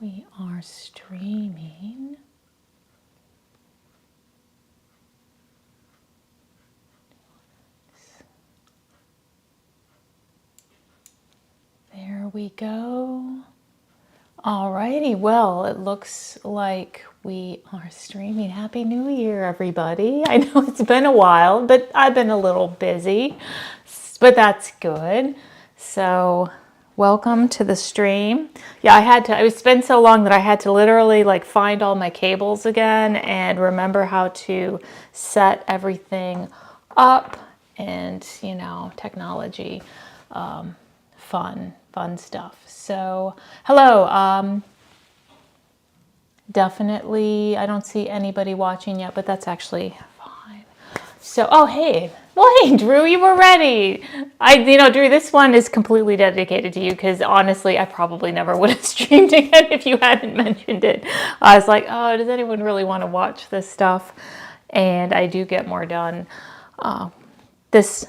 We are streaming. There we go. Alrighty, well, it looks like we are streaming. Happy New Year, everybody. I know it's been a while, but I've been a little busy, but that's good. So welcome to the stream. Yeah, it's been so long that I had to literally like find all my cables again and remember how to set everything up and, you know, technology, fun stuff. So hello, definitely, I don't see anybody watching yet, but that's actually fine. So, oh, hey. Well, hey, Drew, you were ready. Drew, this one is completely dedicated to you because honestly, I probably never would have streamed again if you hadn't mentioned it. I was like, oh, does anyone really want to watch this stuff? And I do get more done. This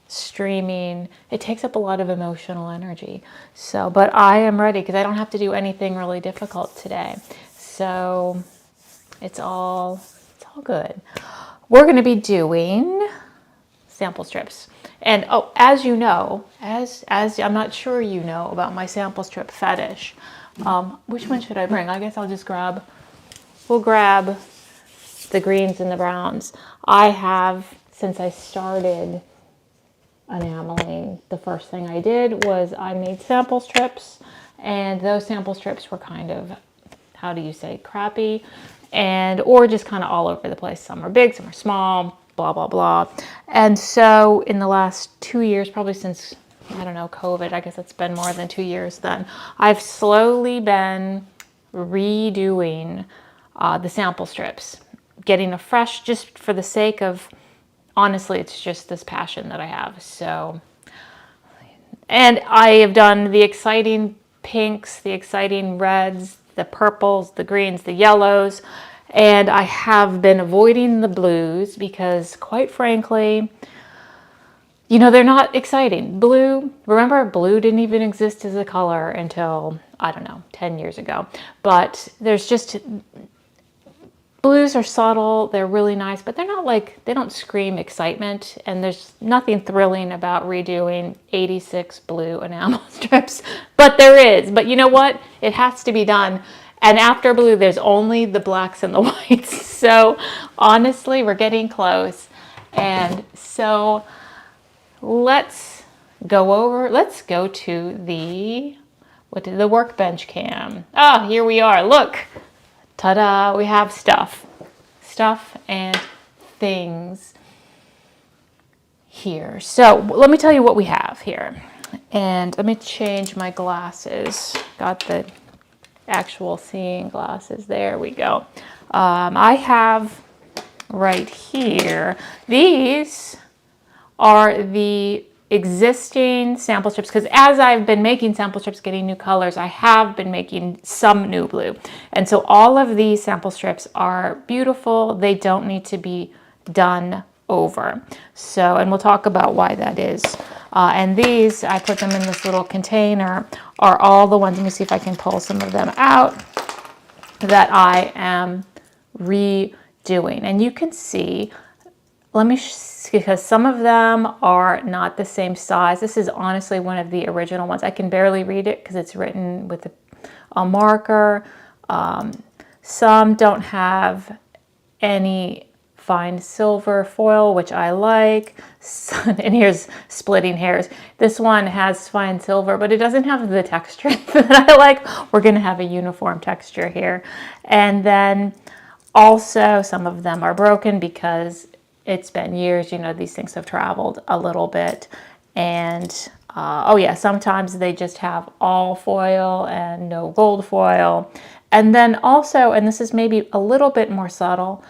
streaming, it takes up a lot of emotional energy. So, but I am ready because I don't have to do anything really difficult today. So it's all good. We're going to be doing sample strips. And oh, as you know, as I'm not sure you know about my sample strip fetish. Which one should I bring? I guess we'll grab the greens and the browns. I have, since I started enameling, the first thing I did was I made sample strips, and those sample strips were kind of, how do you say, crappy, or just kind of all over the place. Some are big, some are small, blah, blah, blah. And so in the last 2 years, probably since, I don't know, COVID, I guess it's been more than 2 years then, I've slowly been redoing the sample strips, getting a fresh, just for the sake of, honestly, it's just this passion that I have. So, and I have done the exciting pinks, the exciting reds, the purples, the greens, the yellows, and I have been avoiding the blues because, quite frankly, you know, they're not exciting. Blue, remember, blue didn't even exist as a color until, I don't know, 10 years ago. But there's just, blues are subtle, they're really nice, but they're not like, they don't scream excitement, and there's nothing thrilling about redoing 86 blue enamel strips, but there is. But you know what? It has to be done. And after blue, there's only the blacks and the whites. So honestly, we're getting close. And so let's go to the workbench cam. Ah, here we are. Look. Ta-da, we have stuff and things here. So let me tell you what we have here. And let me change my glasses. Got the actual seeing glasses. There we go. I have right here, these are the existing sample strips, because as I've been making sample strips, getting new colors, I have been making some new blue. And so all of these sample strips are beautiful. They don't need to be done over. So, and we'll talk about why that is. And these, I put them in this little container, are all the ones, let me see if I can pull some of them out, that I am redoing. And you can see, because some of them are not the same size. This is honestly one of the original ones. I can barely read it because it's written with a marker. Some don't have any fine silver foil, which I like. And here's splitting hairs. This one has fine silver, but it doesn't have the texture that I like. We're gonna have a uniform texture here. And then also some of them are broken because it's been years, you know, these things have traveled a little bit. And, oh yeah, sometimes they just have all foil and no gold foil. And then also, and this is maybe a little bit more subtle,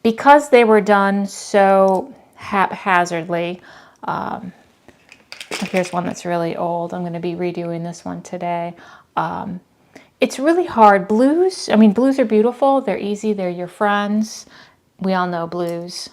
because they were done so haphazardly. Here's one that's really old. I'm going to be redoing this one today. It's really hard. Blues are beautiful. They're easy. They're your friends. We all know blues.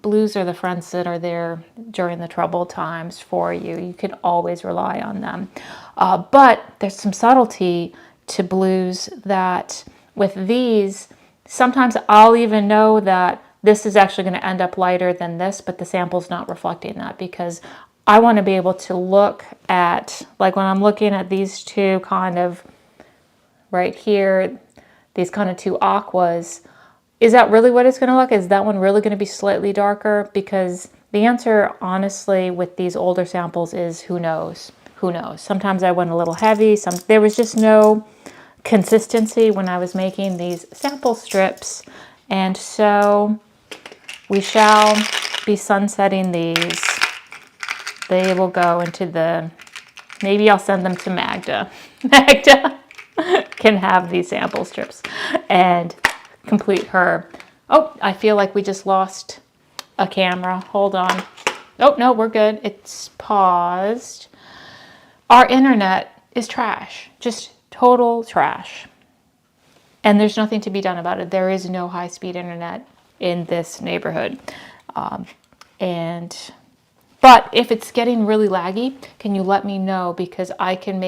Blues are the friends that are there during the troubled times for you. You can always rely on them. But there's some subtlety to blues that with these, sometimes I'll even know that this is actually going to end up lighter than this, but the sample's not reflecting that, because I want to be able to look at, like when I'm looking at these two kind of right here, these kind of two aquas, is that really what it's going to look? Is that one really going to be slightly darker? Because the answer, honestly, with these older samples is who knows? Who knows? Sometimes I went a little heavy. There was just no consistency when I was making these sample strips. And so we shall be sunsetting these. They will go into the, maybe I'll send them to Magda. Magda can have these sample strips and complete her. Oh, I feel like we just lost a camera. Hold on. Oh, no, we're good. It's paused. Our internet is trash, just total trash. And there's nothing to be done about it. There is no high-speed internet in this neighborhood. But if it's getting really laggy, can you let me know? Because I can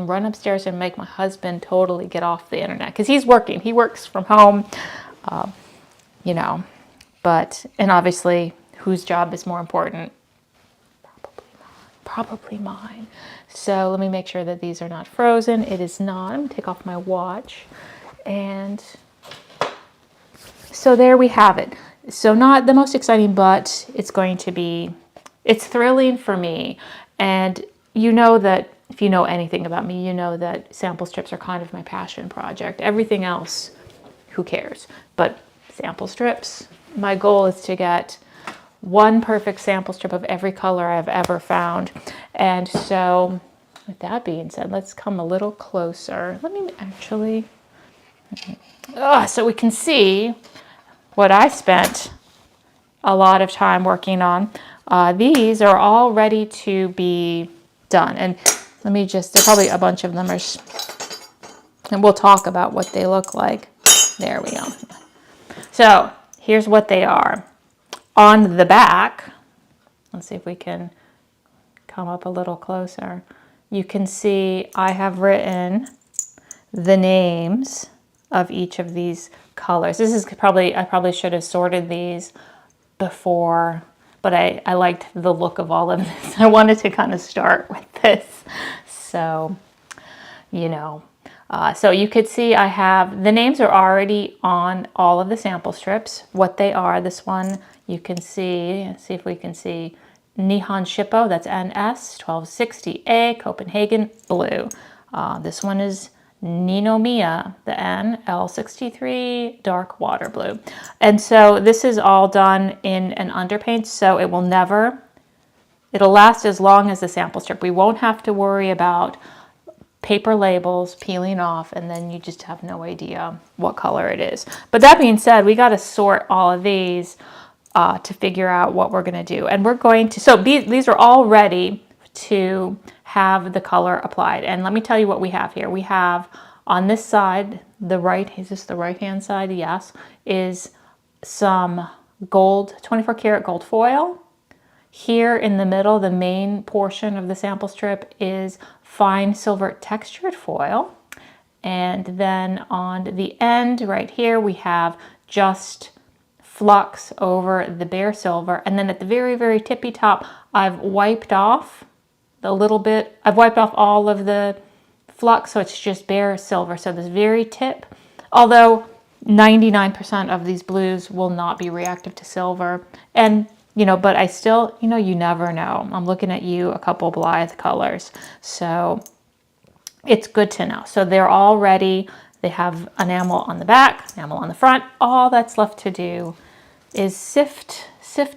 run upstairs and make my husband totally get off the internet, because he's working. He works from home, you know. But, and obviously, whose job is more important? Probably mine. So let me make sure that these are not frozen. It is not. I'm going to take off my watch. And so there we have it. So not the most exciting, but it's going to be, it's thrilling for me. And you know that if you know anything about me, you know that sample strips are kind of my passion project. Everything else, who cares? But sample strips, my goal is to get one perfect sample strip of every color I've ever found. And so with that being said, let's come a little closer. Let me actually, so we can see what I spent a lot of time working on. These are all ready to be done. And let me just, there's probably a bunch of them, and we'll talk about what they look like. There we go. So here's what they are. On the back, let's see if we can come up a little closer. You can see I have written the names of each of these colors. This is probably, I probably should have sorted these before, but I liked the look of all of this. I wanted to kind of start with this. So, you know, so you could see I have, the names are already on all of the sample strips, what they are. This one, you can see if we can see, Nihon Shippo, that's NS 1260A, Copenhagen Blue. This one is Ninomiya, the N, L63, Dark Water Blue. And so this is all done in an underpaint, so it will never, it'll last as long as the sample strip. We won't have to worry about paper labels peeling off, and then you just have no idea what color it is. But that being said, we got to sort all of these to figure out what we're going to do. And we're going to, so these are all ready to have the color applied. And let me tell you what we have here. We have on this side, the right, is this the right hand side? Yes, is some gold, 24 karat gold foil. Here in the middle, the main portion of the sample strip is fine silver textured foil. And then on the end right here, we have just flux over the bare silver. And then at the very, very tippy top, I've wiped off a little bit. I've wiped off all of the flux, so it's just bare silver. So this very tip, although 99% of these blues will not be reactive to silver. And, you know, but I still, you know, you never know. I'm looking at you, a couple Blythe colors. So it's good to know. So they're all ready. They have enamel on the back, enamel on the front. All that's left to do is sift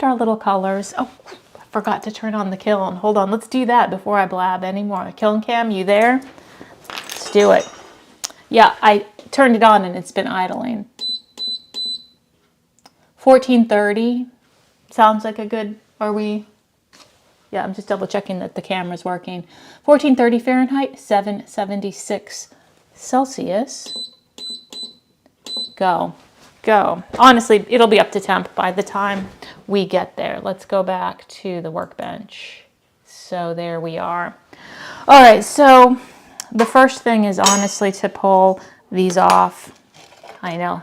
our little colors. Oh, I forgot to turn on the kiln. Hold on, let's do that before I blab anymore. Kiln cam, you there? Let's do it. Yeah, I turned it on and it's been idling. 1430 sounds like a good, are we? Yeah, I'm just double checking that the camera's working. 1430 Fahrenheit, 776 Celsius. Go. Honestly, it'll be up to temp by the time we get there. Let's go back to the workbench. So there we are. All right, so the first thing is honestly to pull these off. I know,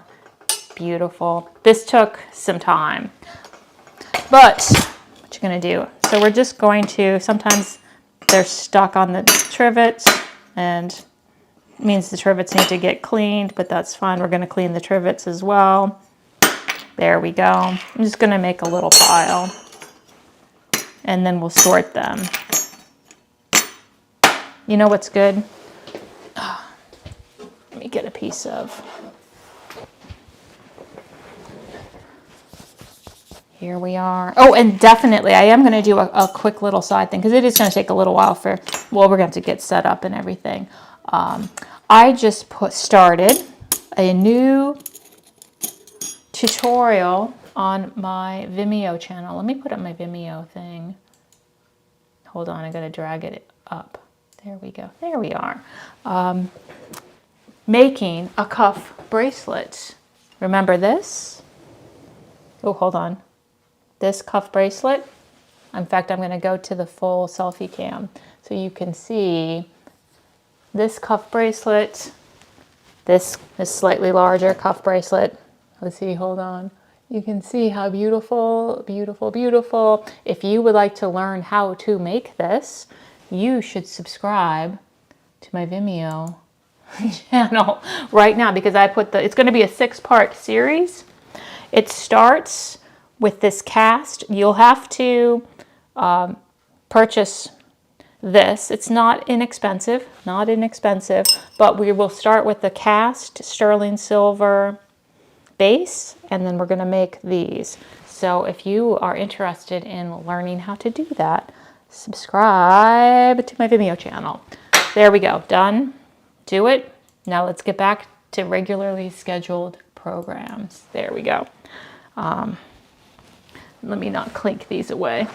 beautiful. This took some time, but what you're gonna do, so we're just going to, sometimes they're stuck on the trivets and it means the trivets need to get cleaned, but that's fine. We're gonna clean the trivets as well. There we go. I'm just gonna make a little pile and then we'll sort them. You know what's good? Let me get a piece of. Here we are. Oh, and definitely I am going to do a quick little side thing because it is going to take a little while for, well, we're going to get set up and everything. I just started a new tutorial on my Vimeo channel. Let me put up my Vimeo thing. Hold on, I got to drag it up. There we go. There we are. Making a cuff bracelet. Remember this? Oh, hold on. This cuff bracelet. In fact, I'm going to go to the full selfie cam so you can see this cuff bracelet. This is slightly larger cuff bracelet. Let's see, hold on. You can see how beautiful, beautiful, beautiful. If you would like to learn how to make this, you should subscribe to my Vimeo channel right now because I put it's going to be a 6-part series. It starts with this cast. You'll have to purchase this. It's not inexpensive, but we will start with the cast sterling silver base, and then we're going to make these. So if you are interested in learning how to do that, subscribe to my Vimeo channel. There we go. Done. Do it. Now let's get back to regularly scheduled programs. There we go. Let me not clink these away.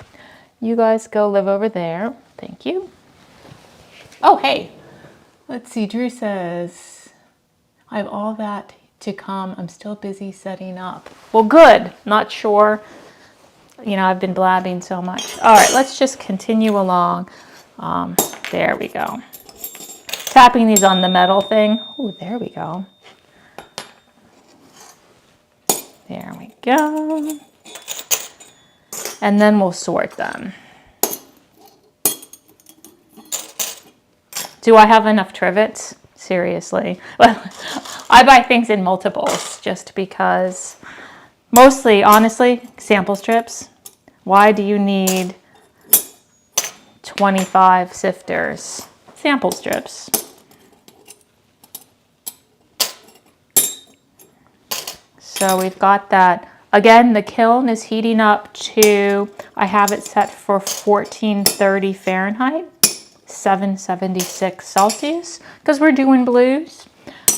You guys go live over there. Thank you. Oh, hey. Let's see. Drew says, I have all that to come. I'm still busy setting up. Well, good. Not sure. You know, I've been blabbing so much. All right, let's just continue along. There we go. Tapping these on the metal thing. Oh, there we go. There we go. And then we'll sort them. Do I have enough trivets? Seriously. Well, I buy things in multiples just because, mostly, honestly, sample strips. Why do you need 25 sifters? Sample strips. So we've got that. Again, the kiln is heating up to, I have it set for 1430 Fahrenheit, 776 Celsius, because we're doing blues.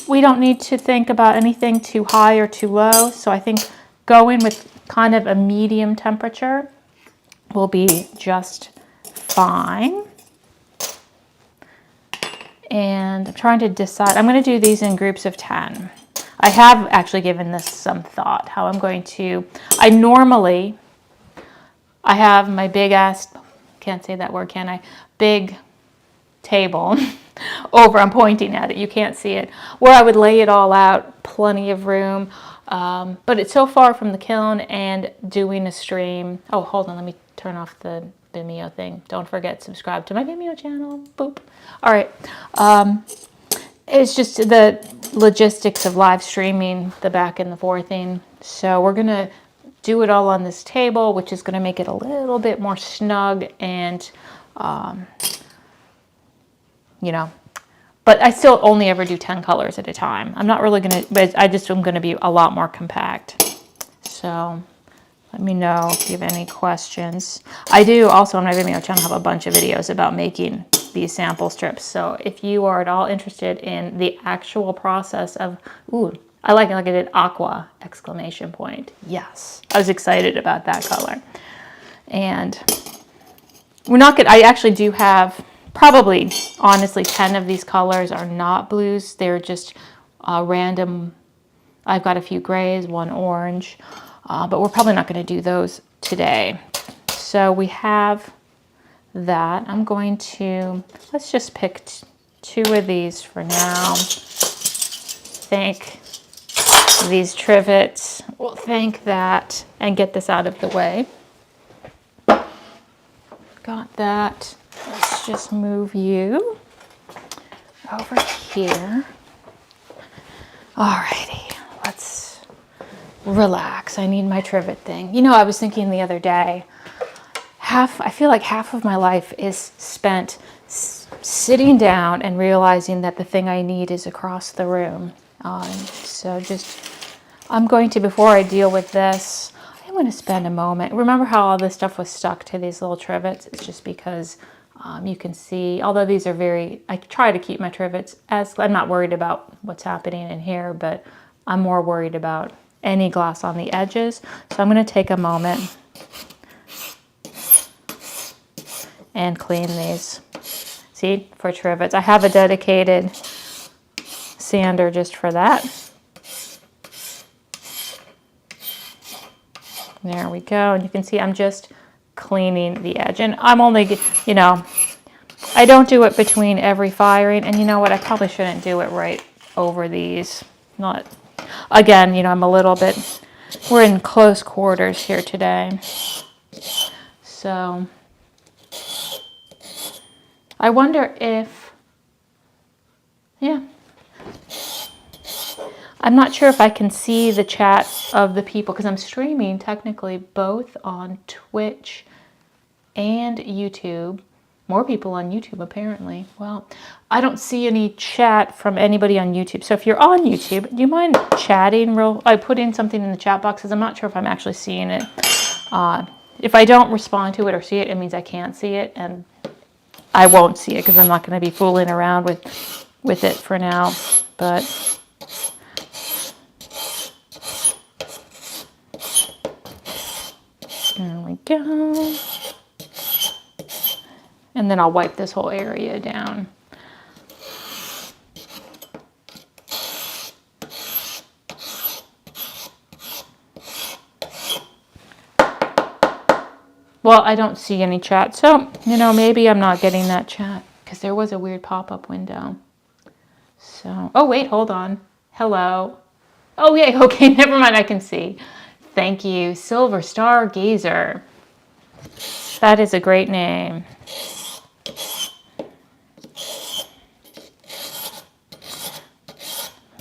We don't need to think about anything too high or too low, so I think going with kind of a medium temperature will be just fine. And I'm trying to decide, I'm going to do these in groups of 10. I have actually given this some thought, how I'm going to, I have my big ass, can't say that word, can I? Big table over, I'm pointing at it, you can't see it, where I would lay it all out, plenty of room, but it's so far from the kiln and doing a stream. Oh, hold on, let me turn off the Vimeo thing. Don't forget, subscribe to my Vimeo channel. Boop. All right. It's just the logistics of live streaming, the back and the forthing. So we're going to do it all on this table, which is going to make it a little bit more snug and, you know, but I still only ever do 10 colors at a time. I'm not really going to, but I just am going to be a lot more compact. So let me know if you have any questions. I do also on my Vimeo channel have a bunch of videos about making these sample strips. So if you are at all interested in the actual process of, ooh, I like I did aqua, exclamation point. Yes, I was excited about that color. And we're not good. I actually do have probably, honestly, 10 of these colors are not blues. They're just random. I've got a few grays, one orange, but we're probably not going to do those today. So we have that. I'm going to, let's just pick 2 of these for now. Thank these trivets. We'll thank that and get this out of the way. Got that. Let's just move you over here. Alrighty, let's relax. I need my trivet thing. You know, I was thinking the other day, I feel like half of my life is spent sitting down and realizing that the thing I need is across the room. I'm going to, before I deal with this, I'm going to spend a moment. Remember how all this stuff was stuck to these little trivets? It's just because you can see, although these are I try to keep my trivets I'm not worried about what's happening in here, but I'm more worried about any glass on the edges. So I'm going to take a moment and clean these. See, for trivets. I have a dedicated sander just for that. There we go. And you can see I'm just cleaning the edge. And I'm only, you know, I don't do it between every firing. And you know what? I probably shouldn't do it right over these. Not, again, you know, I'm a little bit, we're in close quarters here today. So I wonder if, yeah. I'm not sure if I can see the chat of the people because I'm streaming technically both on Twitch and YouTube. More people on YouTube apparently. Well, I don't see any chat from anybody on YouTube. So if you're on YouTube, do you mind chatting I put in something in the chat box because I'm not sure if I'm actually seeing it. If I don't respond to it or see it, it means I can't see it, and I won't see it because I'm not going to be fooling around with it for now. But there we go. And then I'll wipe this whole area down. Well, I don't see any chat, so, you know, maybe I'm not getting that chat because there was a weird pop-up window. So, oh, wait, hold on. Hello. Oh, yeah, okay, never mind, I can see. Thank you, Silver Star Gazer. That is a great name.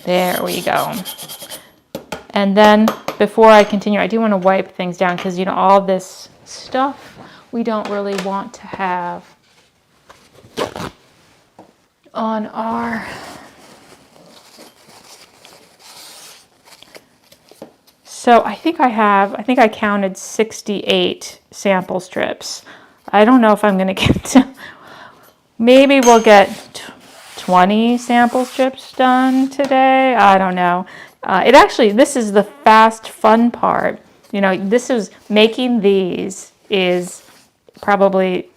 There we go. And then before I continue, I do want to wipe things down because, you know, all this stuff we don't really want to have on our So I think I counted 68 sample strips. I don't know if I'm going to get to, maybe we'll get 20 sample strips done today. I don't know. This is the fast, fun part. You know, making these is probably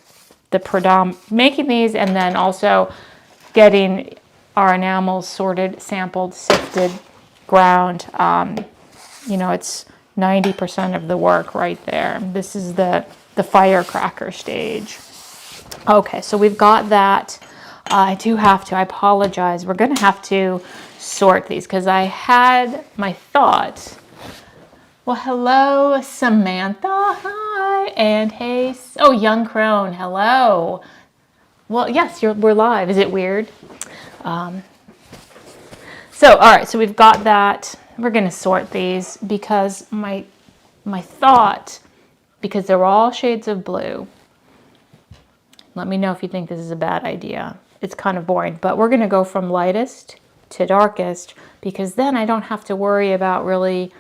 making these and then also getting our enamels sorted, sampled, sifted, ground. You know, it's 90% of the work right there. This is the firecracker stage. Okay, so we've got that. I apologize. We're going to have to sort these because I had my thought. Well, hello, Samantha. Hi. And hey, Young Crone. Hello. Well, yes, we're live. Is it weird? All right, so we've got that. We're going to sort these because my thought, because they're all shades of blue. Let me know if you think this is a bad idea. It's kind of boring, but we're going to go from lightest to darkest because then I don't have to worry about really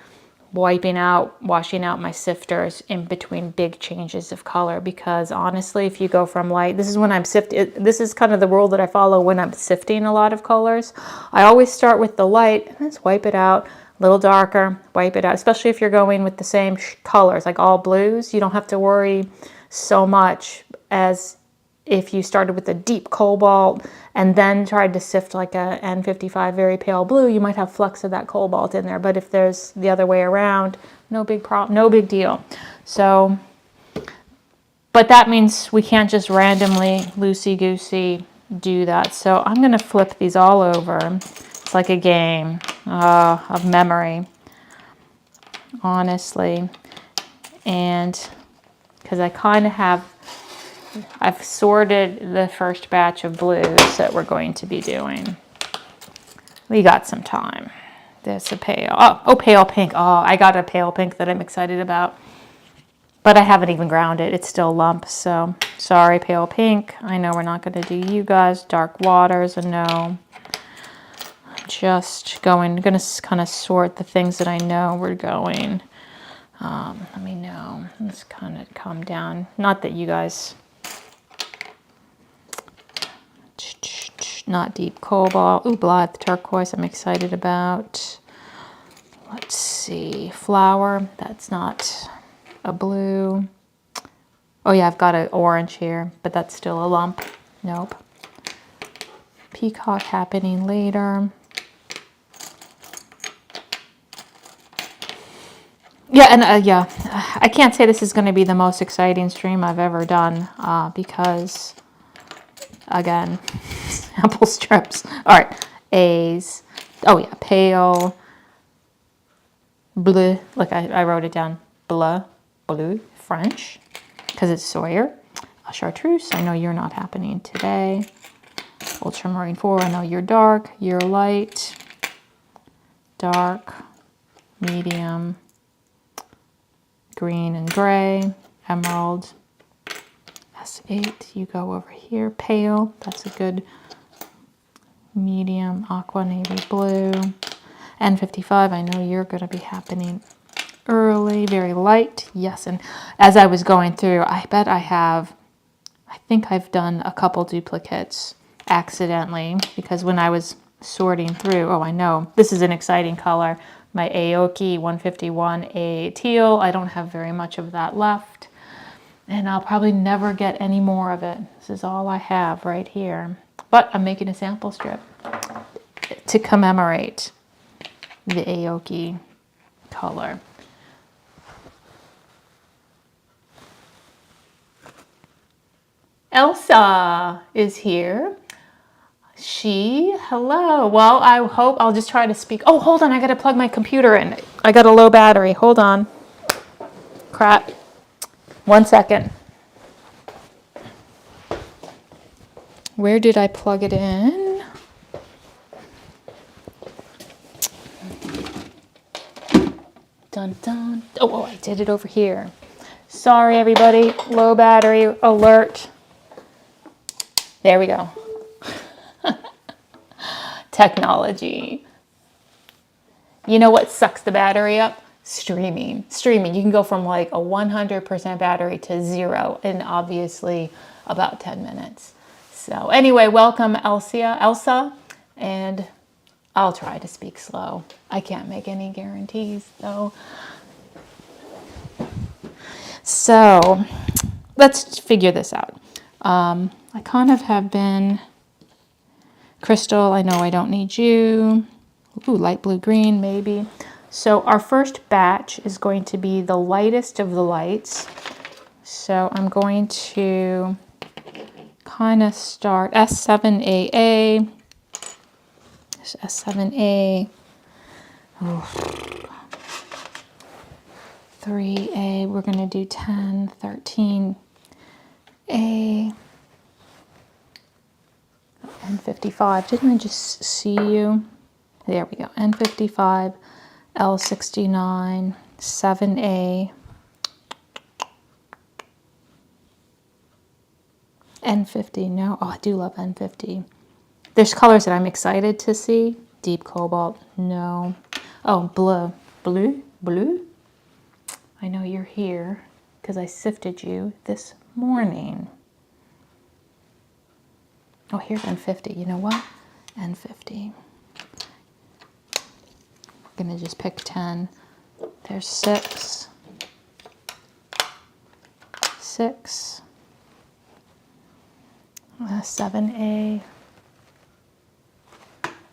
washing out my sifters in between big changes of color, because honestly, if you go from light, this is when I'm sifting, this is kind of the rule that I follow when I'm sifting a lot of colors. I always start with the light and just wipe it out, a little darker, wipe it out, especially if you're going with the same colors, like all blues. You don't have to worry so much as if you started with a deep cobalt and then tried to sift like a N55 very pale blue, you might have flecks of that cobalt in there. But if there's the other way around, no big problem, no big deal. But that means we can't just randomly loosey-goosey do that. So I'm going to flip these all over. It's like a game of memory, honestly. And because I kind of have, I've sorted the first batch of blues that we're going to be doing. We got some time. There's a pale, oh, pale pink. Oh, I got a pale pink that I'm excited about. But I haven't even ground it. It's still lumps, so sorry, pale pink. I know we're not going to do you guys. Dark waters, a no. Just going to kind of sort the things that I know we're going. Let me know. Let's kind of calm down. Not that you guys... Not deep cobalt. Ooh, blood turquoise I'm excited about. Let's see. Flower. That's not... a blue. Oh yeah, I've got an orange here, but that's still a lump. Nope. Peacock happening later. Yeah, and yeah, I can't say this is going to be the most exciting stream I've ever done because, again, sample strips. All right, A's. Oh yeah, pale, bleu. Look, I wrote it down. Bleu. Blue, French, because it's Sawyer. Chartreuse, I know you're not happening today. Ultramarine 4, I know you're dark, you're light, dark, medium, green and gray, emerald, S8, you go over here, pale, that's a good medium, aqua, navy blue, N55, I know you're going to be happening early, very light, yes. And as I was going through, I bet I think I've done a couple duplicates accidentally, because when I was sorting through, oh, I know this is an exciting color, my Aoki 151A teal. I don't have very much of that left, and I'll probably never get any more of it. This is all I have right here, but I'm making a sample strip to commemorate the Aoki color. Elsa is here. Hello. Well, I hope I'll just try to speak. Oh, hold on. I got to plug my computer in. I got a low battery. Hold on. Crap. 1 second. Where did I plug it in? Dun, dun. Oh, I did it over here. Sorry, everybody. Low battery alert. There we go. Technology. You know what sucks the battery up? Streaming. You can go from like a 100% battery to 0 in obviously about 10 minutes. So anyway, welcome Elsa, and I'll try to speak slow. I can't make any guarantees though. So let's figure this out. I kind of have been, Crystal, I know I don't need you. Ooh, light blue green, maybe. So our first batch is going to be the lightest of the lights. So I'm going to kind of start S7AA. S7A. Ooh. 3A, we're going to do 10, 13A. N55, didn't I just see you? There we go, N55, L69, 7A, N50, no, oh, I do love N50. There's colors that I'm excited to see. Deep cobalt, no. Oh, blue? I know you're here because I sifted you this morning. Oh, here's N50. You know what? N50. We're going to just pick 10. There's 6. 6. 7A.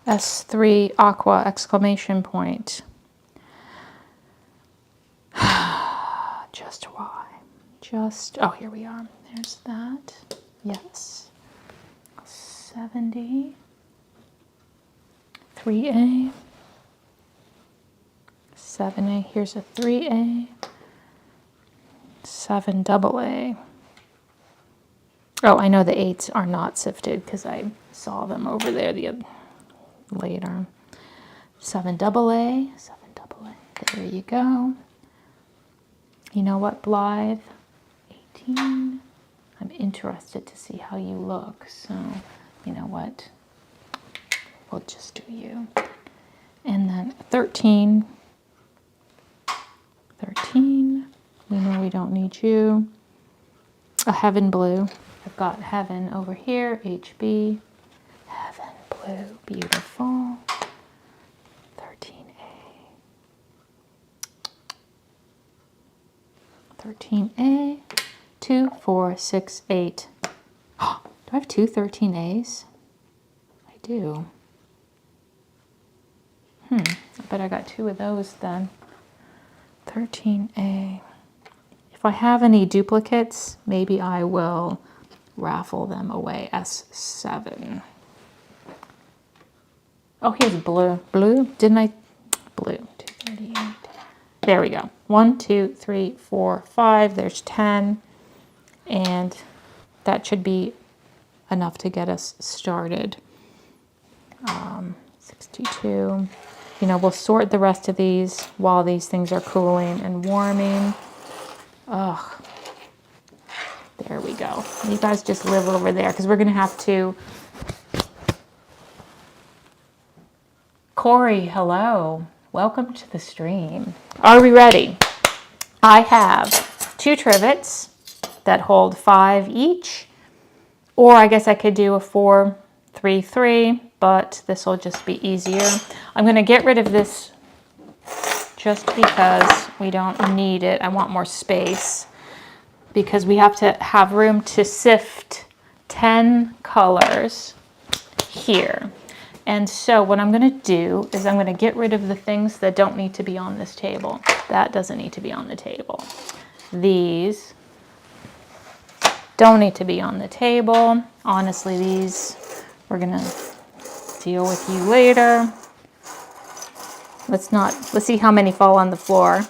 S3 aqua exclamation point. Just why? Oh, here we are. There's that. Yes. 70, 3A, 7A, here's a 3A, 7 double A. Oh, I know the 8s are not sifted because I saw them over there later. 7 double A, 7 double A, there you go. You know what, Blythe? 18. I'm interested to see how you look, so you know what? We'll just do you. And then 13. 13. We know we don't need you. A Heaven Blue. I've got Heaven over here, HB. Heaven Blue, beautiful. 13A. 13A. 2, 4, 6, 8. Do I have two 13As? I do. I bet I got 2 of those then. 13A. If I have any duplicates, maybe I will raffle them away. S7. Oh, here's blue. Blue? Didn't I? Blue. 238. There we go. 1, 2, 3, 4, 5. There's 10. And that should be enough to get us started. 62. You know, we'll sort the rest of these while these things are cooling and warming. Ugh. There we go. You guys just live over there because we're going to have to... Corey, hello. Welcome to the stream. Are we ready? I have 2 trivets that hold 5 each. Or I guess I could do a 4, 3, 3, but this will just be easier. I'm going to get rid of this just because we don't need it. I want more space because we have to have room to sift 10 colors here. And so what I'm going to do is I'm going to get rid of the things that don't need to be on this table. That doesn't need to be on the table. These don't need to be on the table. Honestly, these we're going to deal with you later. Let's see how many fall on the floor.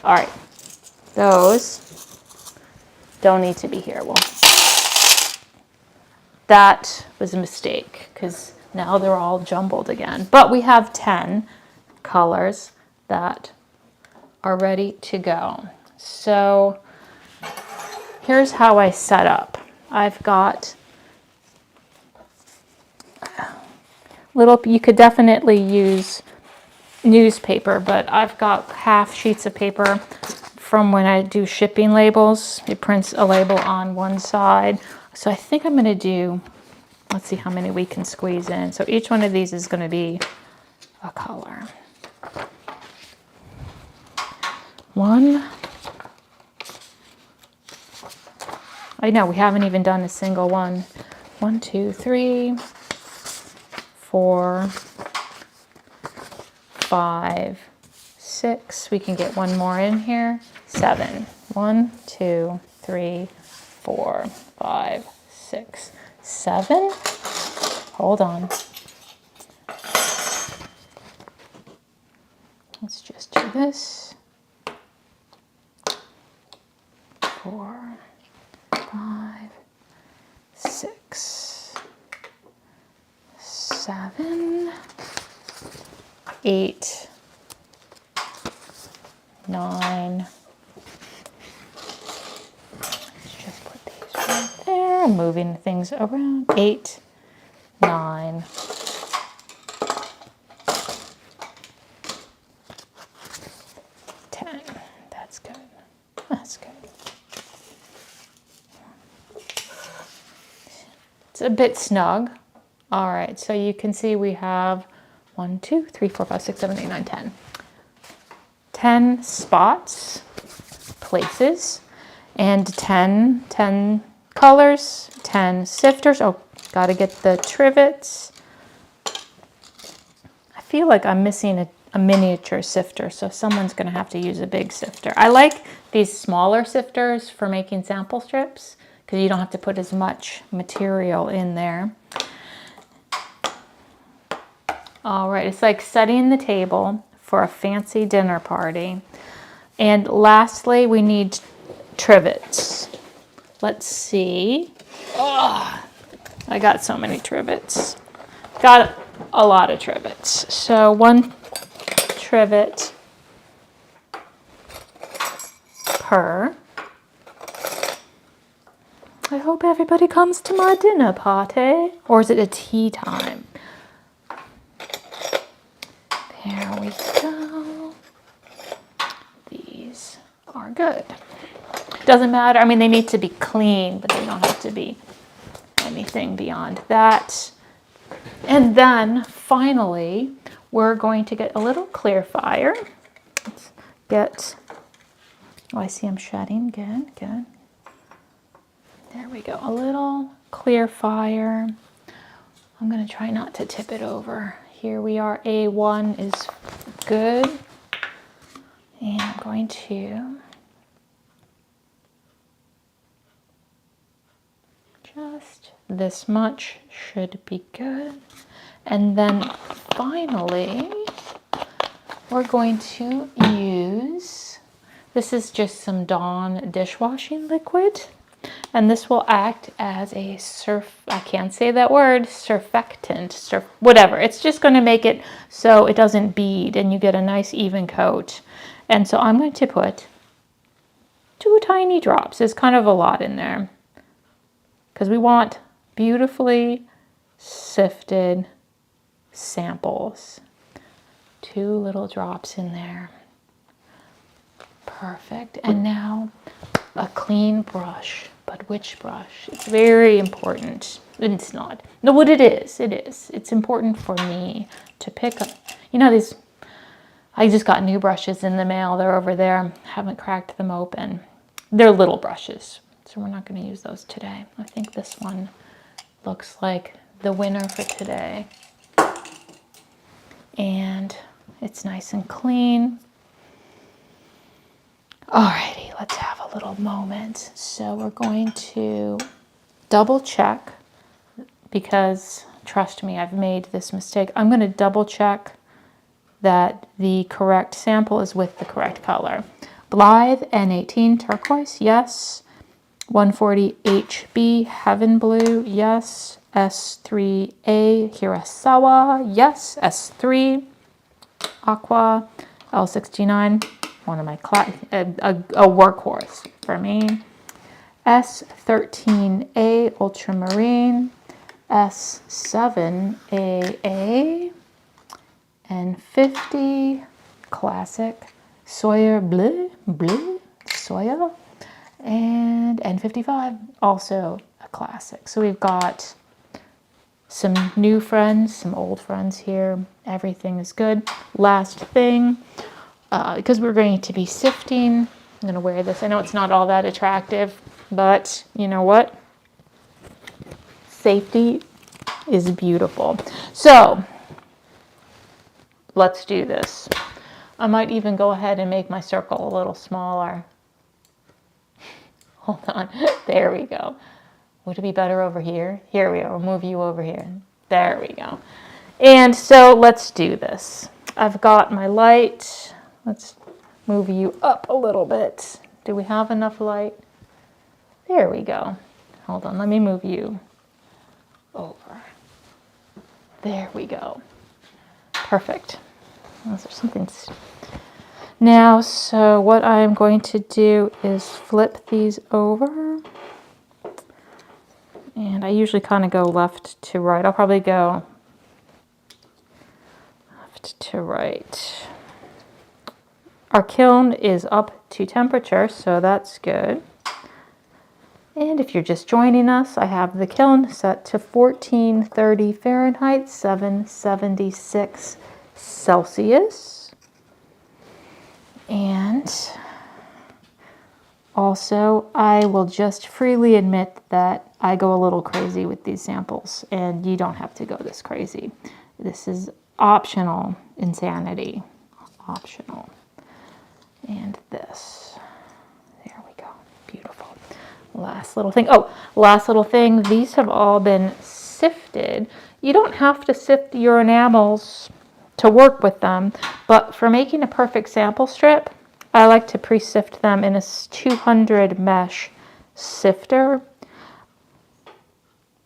All right, those don't need to be here. Well, that was a mistake because now they're all jumbled again. But we have 10 colors that are ready to go. So here's how I set up. I've got you could definitely use newspaper, but I've got half sheets of paper from when I do shipping labels. It prints a label on one side. So I think I'm going to do, let's see how many we can squeeze in. So each one of these is going to be a color. 1. I know we haven't even done a single one. 1, 2, 3, 4, 5, 6. We can get one more in here. 7. 1, 2, 3, 4, 5, 6, 7. Hold on. Let's just do this. 4, 5, 6, 7, 8, 9. Let's just put these right there. I'm moving things around. 8, 9, 10. That's good. That's good. It's a bit snug. All right, so you can see we have 1, 2, 3, 4, 5, 6, 7, 8, 9, 10. 10 spots, places, and 10 colors, 10 sifters. Oh, gotta get the trivets. I feel like I'm missing a miniature sifter, so someone's gonna have to use a big sifter. I like these smaller sifters for making sample strips because you don't have to put as much material in there. All right, it's like setting the table for a fancy dinner party. And lastly, we need trivets. Let's see. Oh, I got so many trivets. Got a lot of trivets. So one trivet per. I hope everybody comes to my dinner party. Or is it a tea time? There we go. These are good. Doesn't matter. I mean, they need to be clean, but they don't have to be anything beyond that. And then finally, we're going to get a little clear fire. Let's get, oh, I see I'm shedding. Good, good. There we go. A little clear fire. I'm going to try not to tip it over. Here we are. A1 is good. And I'm going to just this much should be good. And then finally, we're going to use, this is just some Dawn dishwashing liquid. And this will act as a I can't say that word, surfactant, whatever. It's just going to make it so it doesn't bead and you get a nice even coat. And so I'm going to put 2 tiny drops. It's kind of a lot in there because we want beautifully sifted samples. 2 little drops in there. Perfect. And now a clean brush. But which brush? It's very important. It's not. No, what it is. It is. It's important for me to pick up. You know, these, I just got new brushes in the mail. They're over there. Haven't cracked them open. They're little brushes. So we're not going to use those today. I think this one looks like the winner for today. And it's nice and clean. Alrighty, let's have a little moment. So we're going to double check because, trust me, I've made this mistake. I'm going to double check that the correct sample is with the correct color. Blythe N18 turquoise, yes. 140 HB Heaven Blue, yes. S3A Hirasawa, yes. S3 Aqua L69. One of my a workhorse for me. S13A Ultramarine, S7AA, N50 Classic, Soya Bleu, Soya, and N55, also a classic. So we've got some new friends, some old friends here. Everything is good. Last thing. Because we're going to be sifting, I'm going to wear this. I know it's not all that attractive, but you know what? Safety is beautiful. So let's do this. I might even go ahead and make my circle a little smaller. Hold on. There we go. Would it be better over here? Here we go. We'll move you over here. There we go. And so let's do this. I've got my light. Let's move you up a little bit. Do we have enough light? There we go. Hold on, let me move you over. There we go. Perfect. Is there something? Now, so what I'm going to do is flip these over. And I usually kind of go left to right. I'll probably go left to right. Our kiln is up to temperature, so that's good. And if you're just joining us, I have the kiln set to 1430 Fahrenheit, 776 Celsius. And also, I will just freely admit that I go a little crazy with these samples, and you don't have to go this crazy. This is optional insanity. Optional. And this. There we go. Beautiful. Last little thing. Oh, last little thing. These have all been sifted You don't have to sift your enamels to work with them, but for making a perfect sample strip, I like to pre-sift them in a 200 mesh sifter,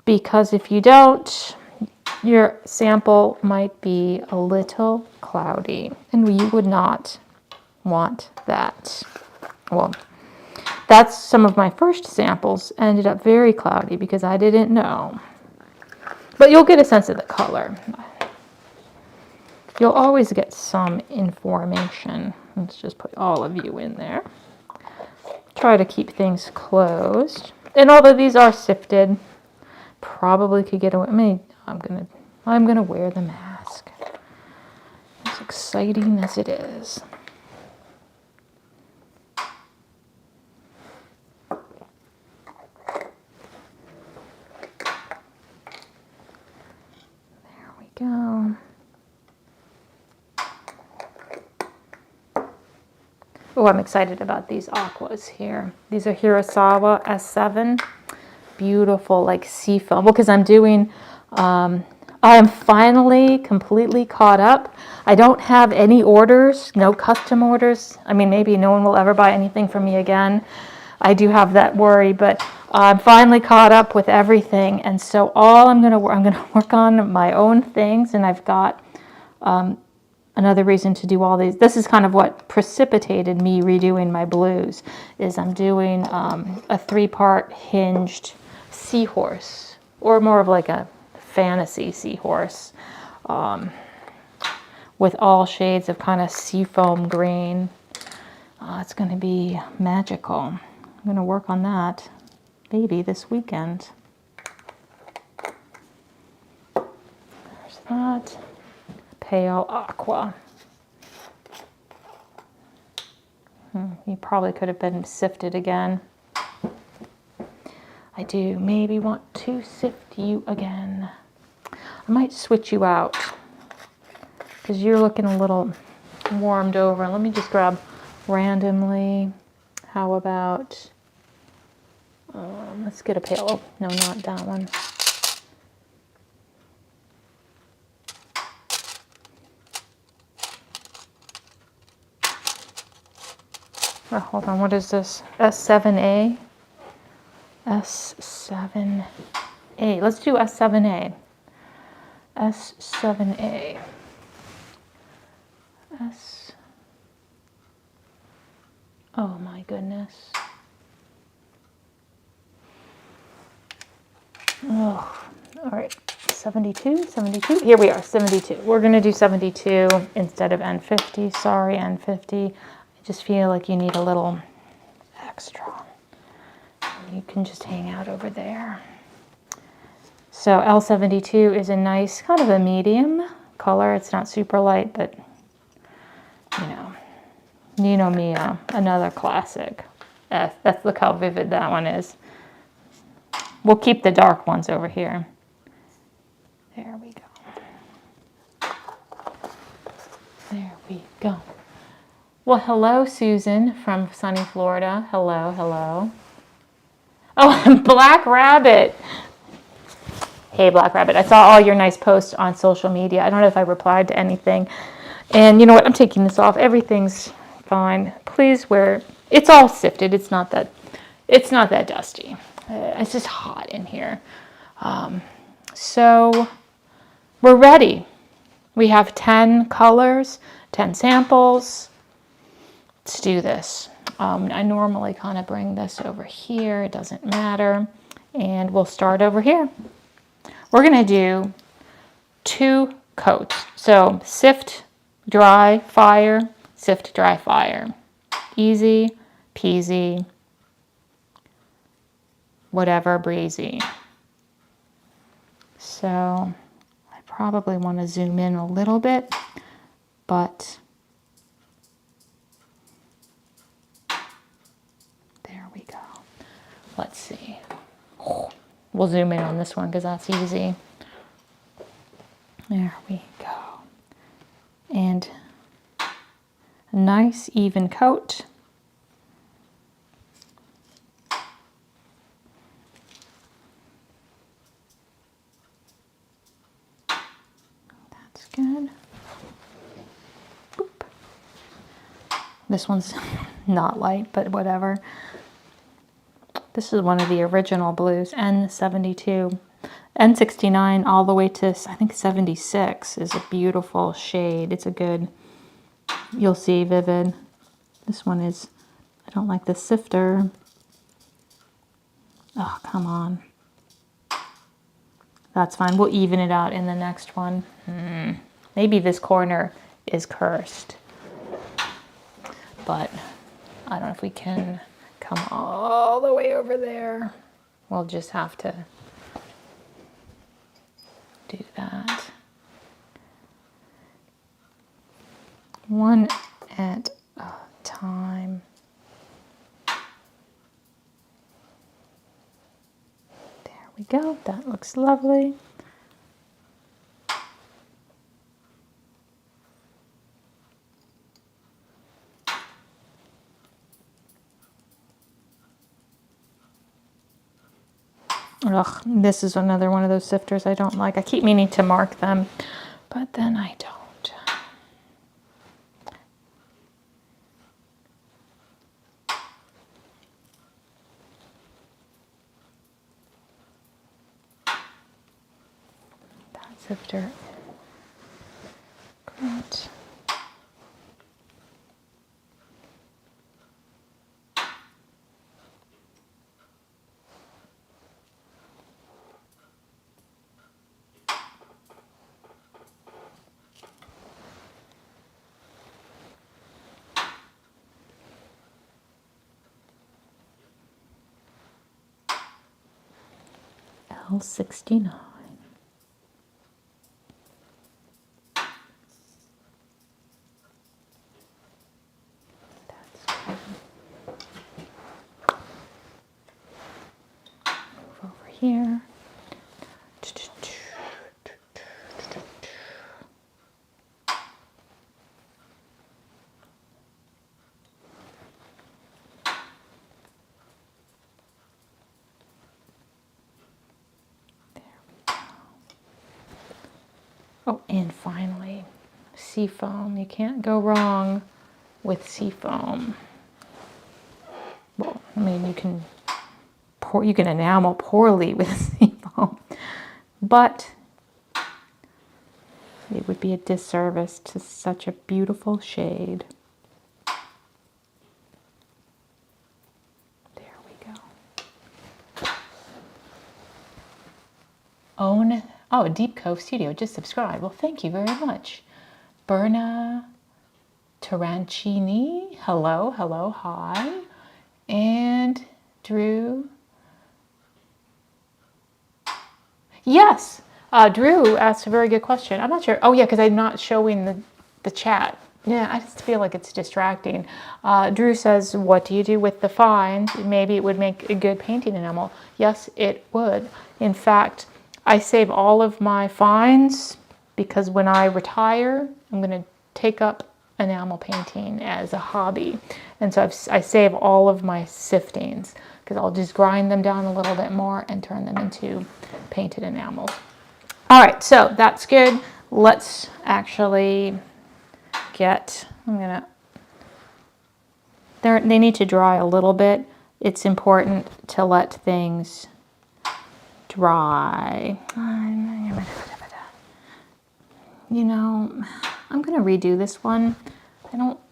because if you don't, your sample might be a little cloudy, and you would not want that. Well, that's some of my first samples ended up very cloudy because I didn't know. But you'll get a sense of the color. You'll always get some information. Let's just put all of you in there. Try to keep things closed. And although these are sifted, probably could get away. I mean, I'm gonna wear the mask. As exciting as it is. There we go. Oh, I'm excited about these aquas here. These are Hirasawa S7. Beautiful, like sea foam. Well, because I'm doing, I am finally completely caught up. I don't have any orders, no custom orders. I mean, maybe no one will ever buy anything from me again. I do have that worry, but I'm finally caught up with everything. And so I'm gonna work on my own things, and I've got another reason to do all these. This is kind of what precipitated me redoing my blues, is I'm doing a 3-part hinged seahorse, or more of like a fantasy seahorse, with all shades of kind of seafoam green. It's going to be magical. I'm going to work on that maybe this weekend. There's that. Pale aqua. You probably could have been sifted again. I do maybe want to sift you again. I might switch you out because you're looking a little warmed over. Let me just grab randomly. How about, let's get a pale. Oh, no, not that one. Oh, hold on, what is this? S7A? S7A. Let's do S7A. S7A. Oh my goodness. Oh, all right. 72, 72. Here we are, 72. We're going to do 72 instead of N50. Sorry, N50. I just feel like you need a little extra. You can just hang out over there. So L72 is a nice, kind of a medium color. It's not super light, but you know me, another classic. That's, look how vivid that one is. We'll keep the dark ones over here. There we go. There we go. Well, hello, Susan from sunny Florida. Hello, hello. Oh, Black Rabbit. Hey, Black Rabbit. I saw all your nice posts on social media. I don't know if I replied to anything. And you know what? I'm taking this off. Everything's fine. Please wear. It's all sifted. It's not that dusty. It's just hot in here. So we're ready. We have 10 colors, 10 samples. Let's do this. I normally kind of bring this over here. It doesn't matter. And we'll start over here. We're going to do 2 coats. So sift, dry, fire, sift, dry, fire. Easy peasy, whatever, breezy. So I probably want to zoom in a little bit, but there we go. Let's see. We'll zoom in on this one because that's easy. There we go. And a nice even coat. That's good. Boop. This one's not light, but whatever. This is one of the original blues, N72. N69 all the way to, I think, 76 is a beautiful shade. It's a good, you'll see, vivid. This one is, I don't like the sifter. Oh, come on. That's fine. We'll even it out in the next one. Maybe this corner is cursed. But I don't know if we can come all the way over there. We'll just have to do that. One at a time. There we go. That looks lovely. Ugh, this is another one of those sifters I don't like. I keep meaning to mark them, but then I don't. That sifter. Great. L69. That's good. Move over here. Oh, and finally, seafoam. You can't go wrong with seafoam. Well, I mean, you can enamel poorly with seafoam, but it would be a disservice to such a beautiful shade. There we go. Oh, Deep Cove Studio just subscribed. Well, thank you very much. Berna Tarancini, hello, hi. And Drew. Yes, Drew asked a very good question. I'm not sure. Oh, yeah, because I'm not showing the chat. Yeah, I just feel like it's distracting. Drew says, what do you do with the fines? Maybe it would make a good painting enamel. Yes, it would. In fact, I save all of my fines because when I retire, I'm going to take up enamel painting as a hobby. And so I save all of my siftings because I'll just grind them down a little bit more and turn them into painted enamels. All right, so that's good. Let's actually get, they need to dry a little bit. It's important to let things dry. You know, I'm gonna redo this one.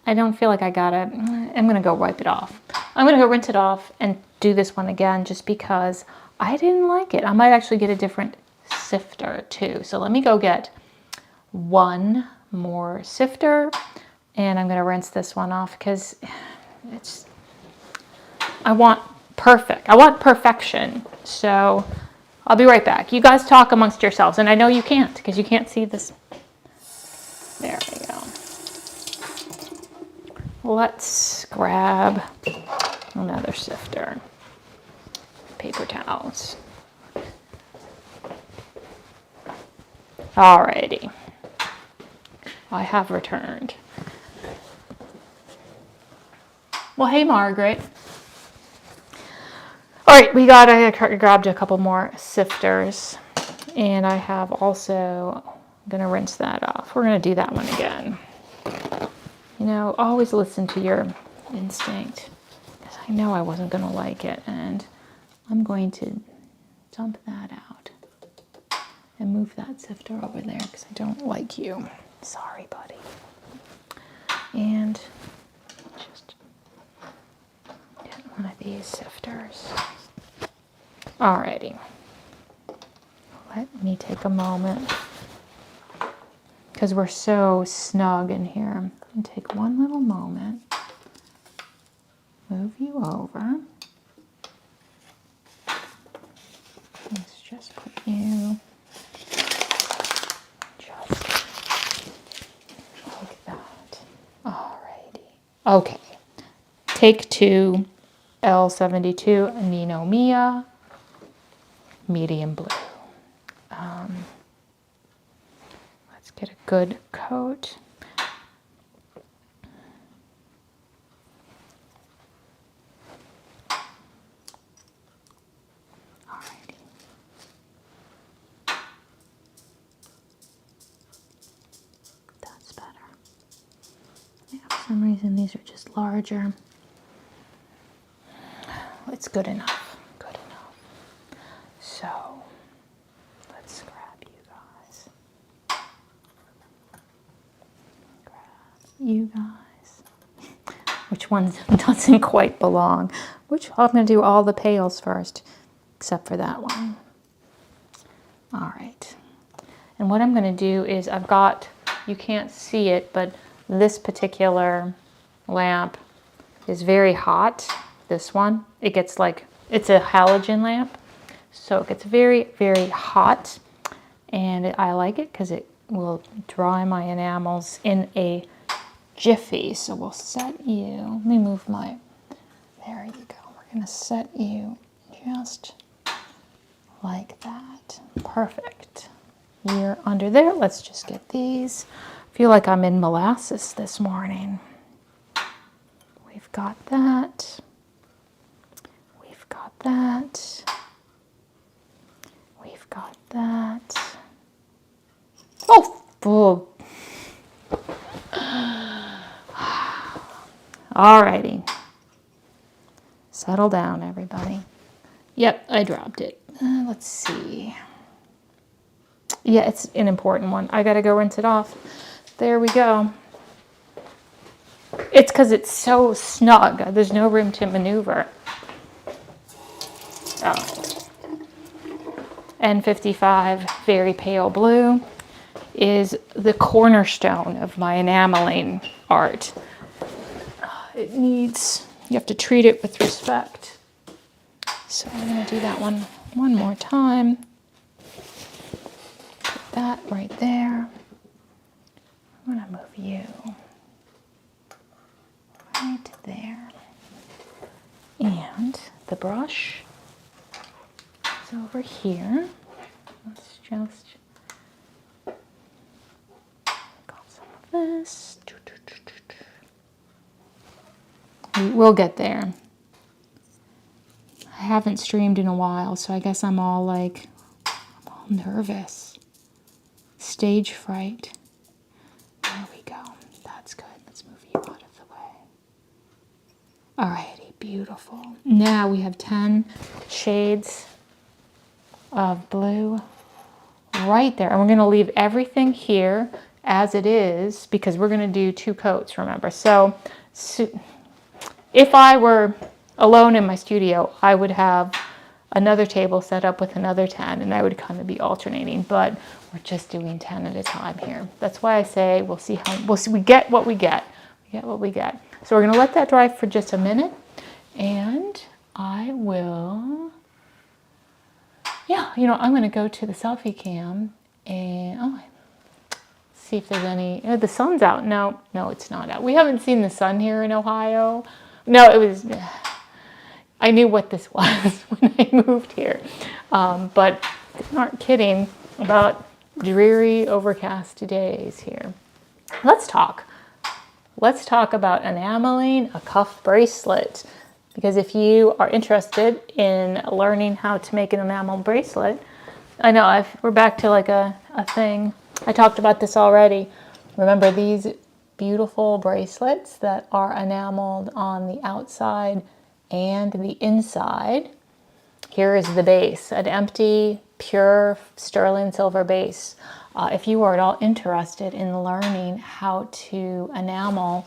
I don't feel like I'm gonna go wipe it off. I'm gonna go rinse it off and do this one again just because I didn't like it. I might actually get a different sifter too. So let me go get one more sifter and I'm gonna rinse this one off because I want perfection. So I'll be right back. You guys talk amongst yourselves, and I know you can't because you can't see this. There we go. Let's grab another sifter. Paper towels. Alrighty. I have returned. Well, hey, Margaret. All right, I grabbed a couple more sifters, and I have also I'm gonna rinse that off. We're gonna do that one again. You know, always listen to your instinct, because I know I wasn't gonna like it, and I'm going to dump that out and move that sifter over there because I don't like you. Sorry, buddy. And just get one of these sifters. Alrighty. Let me take a moment, because we're so snug in here. And take one little moment, move you over. Let's just put you just like that. Alrighty. Okay. Take 2, L72 Enamel medium blue. Let's get a good coat. Alrighty. That's better. Yeah, for some reason these are just larger. It's good enough. Good enough. So let's grab you guys. Grab you guys. Which one doesn't quite belong? I'm going to do all the pails first, except for that one. All right. And what I'm going to do is I've got, you can't see it, but this particular lamp is very hot. This one, it gets like, it's a halogen lamp. So it gets very, very hot. And I like it because it will dry my enamels in a jiffy. So we'll set you, let me move my, there you go. We're going to set you just like that. Perfect. You're under there. Let's just get these. I feel like I'm in molasses this morning. We've got that. We've got that. We've got that. Oh! Alrighty. Settle down, everybody. Yep, I dropped it. Let's see. Yeah, it's an important one. I gotta go rinse it off. There we go. It's because it's so snug. There's no room to maneuver. Oh. N55, very pale blue, is the cornerstone of my enameling art. It needs, you have to treat it with respect. So I'm going to do that one more time. Put that right there. I'm going to move you right there. And the brush is over here. Let's just got some of this. We'll get there. I haven't streamed in a while, so I guess I'm all nervous. Stage fright. There we go. That's good. Let's move you out of the way. Alrighty, beautiful. Now we have 10 shades of blue right there. And we're going to leave everything here as it is because we're going to do 2 coats, remember. So if I were alone in my studio, I would have another table set up with another 10 and I would kind of be alternating, but we're just doing 10 at a time here. That's why I say we get what we get. We get what we get. So we're going to let that dry for just a minute and I will, I'm going to go to the selfie cam and see if there's any, the sun's out. No, it's not out. We haven't seen the sun here in Ohio. No, I knew what this was when I moved here. But they aren't kidding about dreary, overcast days here. Let's talk. Let's talk about enameling a cuff bracelet. Because if you are interested in learning how to make an enamel bracelet, I know we're back to like a thing. I talked about this already. Remember these beautiful bracelets that are enameled on the outside and the inside? Here is the base, an empty, pure sterling silver base. If you are at all interested in learning how to enamel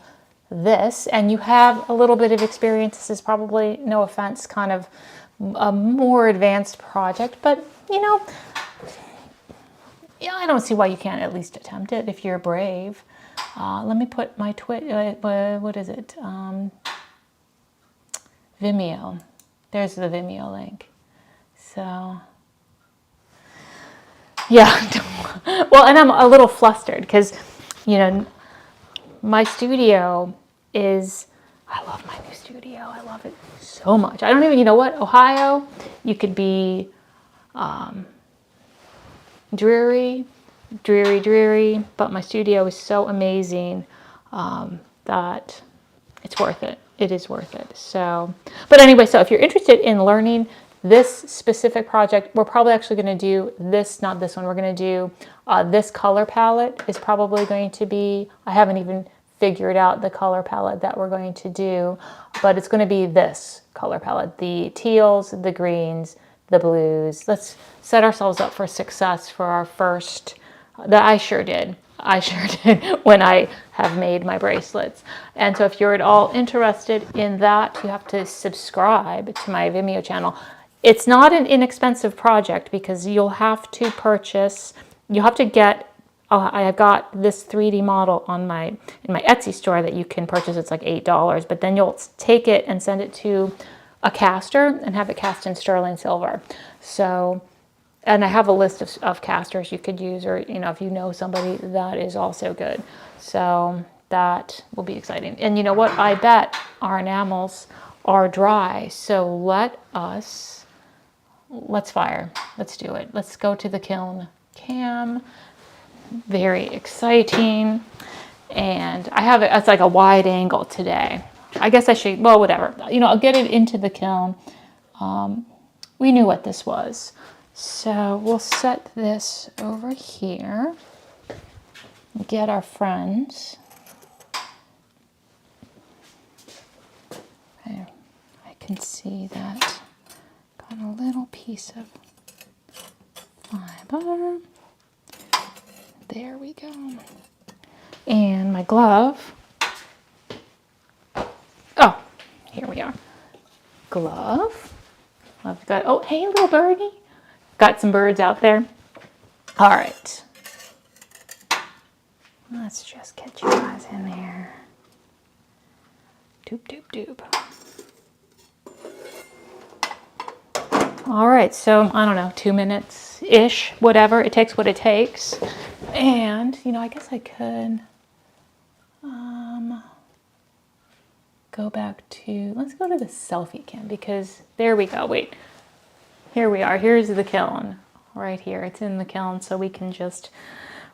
this, and you have a little bit of experience, this is probably, no offense, kind of a more advanced project, but you know, yeah, I don't see why you can't at least attempt it if you're brave. Let me put my what is it? Vimeo. There's the Vimeo link. So, yeah. Well, and I'm a little flustered because, you know, my studio is, I love my new studio. I love it so much. I don't even, you know what, Ohio, you could be dreary, but my studio is so amazing that it's worth it. It is worth it. So, but anyway, so if you're interested in learning this specific project, we're probably actually going to do this, not this one. We're going to do this color palette is probably going to be, I haven't even figured out the color palette that we're going to do, but it's going to be this color palette, the teals, the greens, the blues. Let's set ourselves up for success for our first, that I sure did. I sure did when I have made my bracelets. And so if you're at all interested in that, you have to subscribe to my Vimeo channel. It's not an inexpensive project because you'll have to purchase, you have to get, I got this 3D model on in my Etsy store that you can purchase. It's like $8, but then you'll take it and send it to a caster and have it cast in sterling silver. So, and I have a list of casters you could use, or, you know, if you know somebody, that is also good. So that will be exciting. And you know what? I bet our enamels are dry. So let's fire. Let's do it. Let's go to the kiln cam. Very exciting. And I have it, it's like a wide angle today. I guess I should, well, whatever. You know, I'll get it into the kiln. We knew what this was. So we'll set this over here, get our friends. Okay, I can see that. Got a little piece of fiber. There we go. And my glove. Oh, here we are. Glove. I've got, oh, hey, little birdie. Got some birds out there. All right. Let's just get you guys in there. Doop, doop, doop. All right, so I don't know, 2 minutes-ish, whatever. It takes what it takes. And, you know, I guess I could go back to, let's go to the selfie cam because there we go. Wait. Here we are. Here's the kiln right here. It's in the kiln, so we can just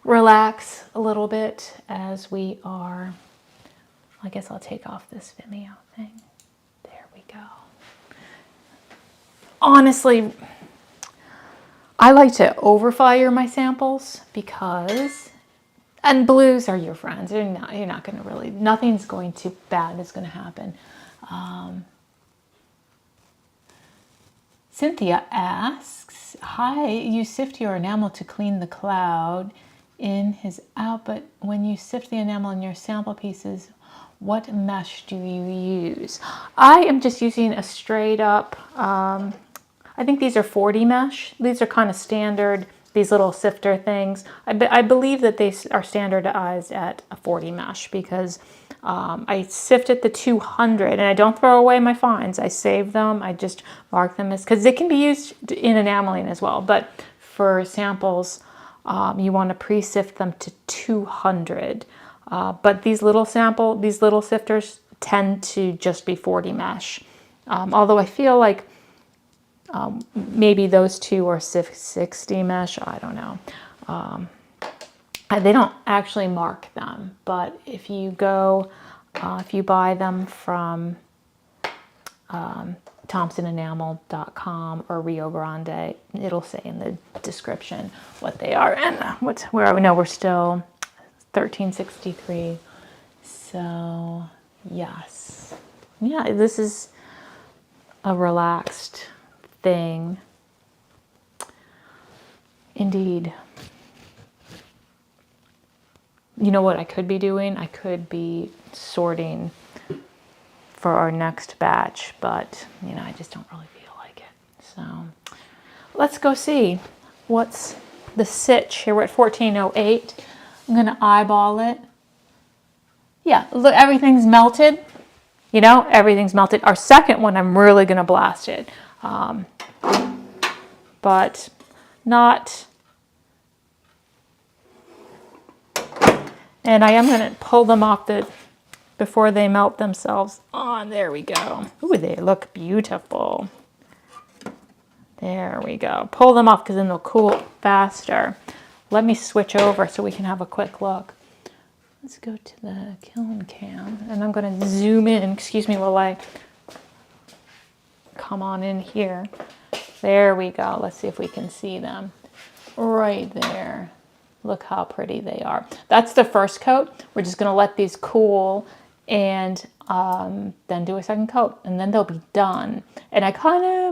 relax a little bit as we are. I guess I'll take off this Vimeo thing. There we go. Honestly, I like to overfire my samples because, and blues are your friends. You're not going to really, nothing's going to bad is going to happen. Cynthia asks, hi, you sift your enamel to clean the cloud in his out, but when you sift the enamel in your sample pieces, what mesh do you use? I am just using a straight up, I think these are 40 mesh. These are kind of standard, these little sifter things. I believe that they are standardized at a 40 mesh because I sifted the 200 and I don't throw away my fines. I save them. I just mark them as, because they can be used in enameling as well. But for samples, you want to pre-sift them to 200. But these little sifters tend to just be 40 mesh. Although I feel like maybe those two are 60 mesh. I don't know. They don't actually mark them, but if you go, if you buy them from thompsonenamel.com or Rio Grande. It'll say in the description what they are. And where are we? No, we're still 1363. So, yes. Yeah, this is a relaxed thing. Indeed. You know what I could be doing? I could be sorting for our next batch, but you know, I just don't really feel like it. So let's go see what's the sitch here. We're at 1408. I'm gonna eyeball it. Yeah, look, everything's melted. You know, everything's melted. Our second one, I'm really gonna blast it, but not. And I am gonna pull them off before they melt themselves on. There we go. Ooh, they look beautiful. There we go. Pull them off because then they'll cool faster. Let me switch over so we can have a quick look. Let's go to the kiln cam, and I'm going to zoom in. Excuse me while I come on in here. There we go. Let's see if we can see them. Right there. Look how pretty they are. That's the first coat. We're just going to let these cool and then do a second coat, and then they'll be done. And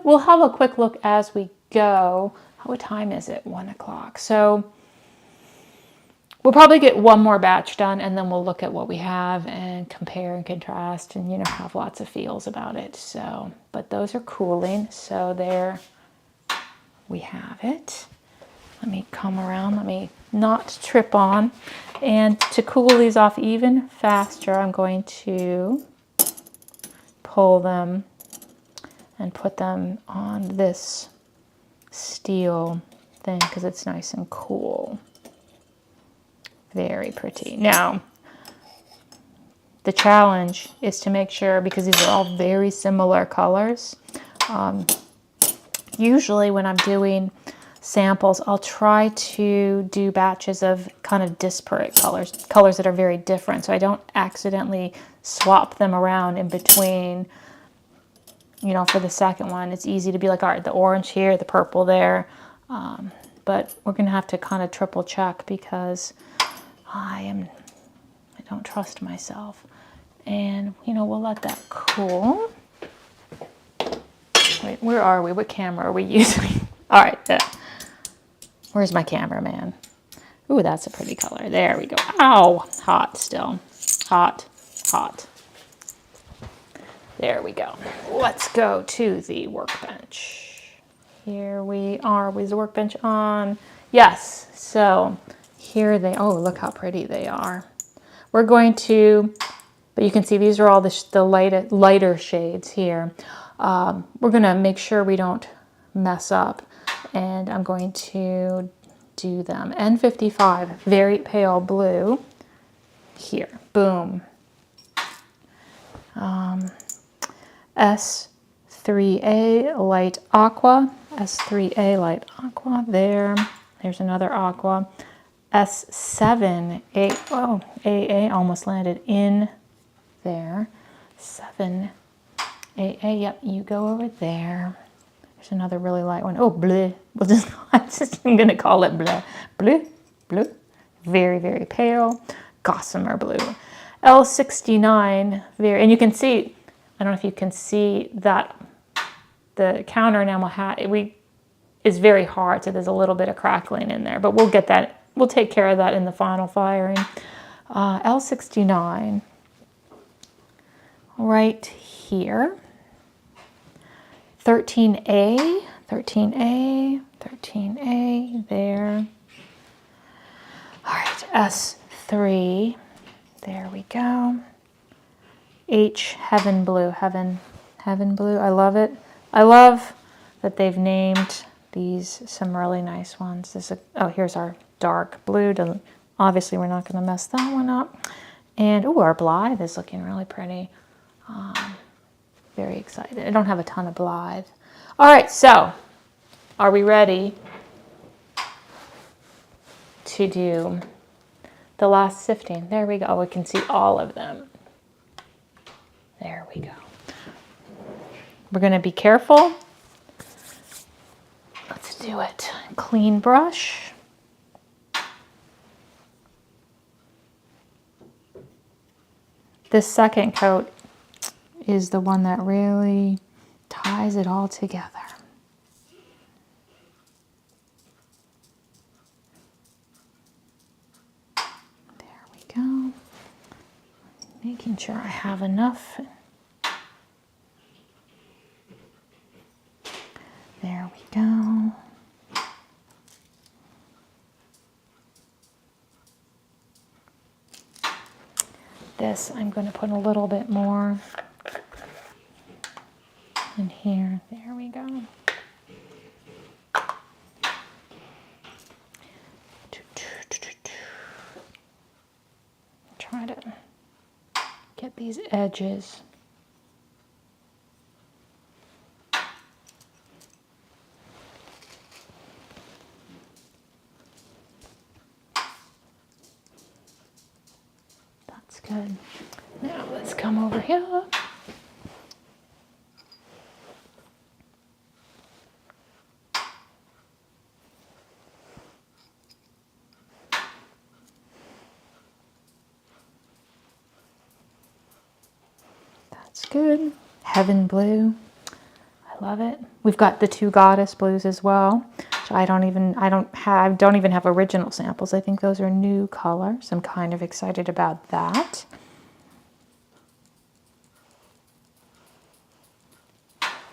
we'll have a quick look as we go. What time is it? 1 o'clock. So we'll probably get one more batch done, and then we'll look at what we have and compare and contrast and, you know, have lots of feels about it. So, but those are cooling. So there we have it. Let me come around. Let me not trip on. And to cool these off even faster, I'm going to pull them and put them on this steel thing because it's nice and cool. Very pretty. Now, the challenge is to make sure, because these are all very similar colors, usually when I'm doing samples, I'll try to do batches of kind of disparate colors that are very different, so I don't accidentally swap them around in between. You know, for the second one, it's easy to be like, all right, the orange here, the purple there, but we're gonna have to kind of triple check because I don't trust myself. And you know, we'll let that cool. Wait, where are we? What camera are we using? All right, where's my cameraman? Ooh, that's a pretty color. There we go. Ow, hot still. Hot, hot. There we go. Let's go to the workbench. Here we are. Was the workbench on? Yes. So here they, oh, look how pretty they are. We're going to, but you can see these are all the lighter shades here. We're going to make sure we don't mess up. And I'm going to do them. N55, very pale blue. Here, boom. S3A light aqua. S3A light aqua. There's another aqua. S7A. Oh, AA almost landed in there. 7AA. Yep, you go over there. There's another really light one. Oh, bleu. I'm going to call it bleu. Bleu, bleu. Very, very pale. Gossamer blue. L69. And you can see, I don't know if you can see that the counter enamel is very hard, so there's a little bit of crackling in there. But we'll get that. We'll take care of that in the final firing. L69. Right here. 13A, 13A, 13A, there. All right, S3, there we go. H, Heaven Blue, Heaven Blue, I love it. I love that they've named these some really nice ones. Oh, here's our dark blue. Obviously, we're not gonna mess that one up. And, ooh, our Blythe is looking really pretty. Very excited. I don't have a ton of Blythe. All right, so are we ready to do the last sifting? There we go. Oh, we can see all of them. There we go. We're going to be careful. Let's do it. Clean brush. This second coat is the one that really ties it all together. There we go. Making sure I have enough. There we go. This, I'm going to put a little bit more in here. There we go. Try to get these edges. That's good. Now let's come over here. That's good. Heaven blue. I love it. We've got the two goddess blues as well. So I don't even have original samples. I think those are new colors. I'm kind of excited about that.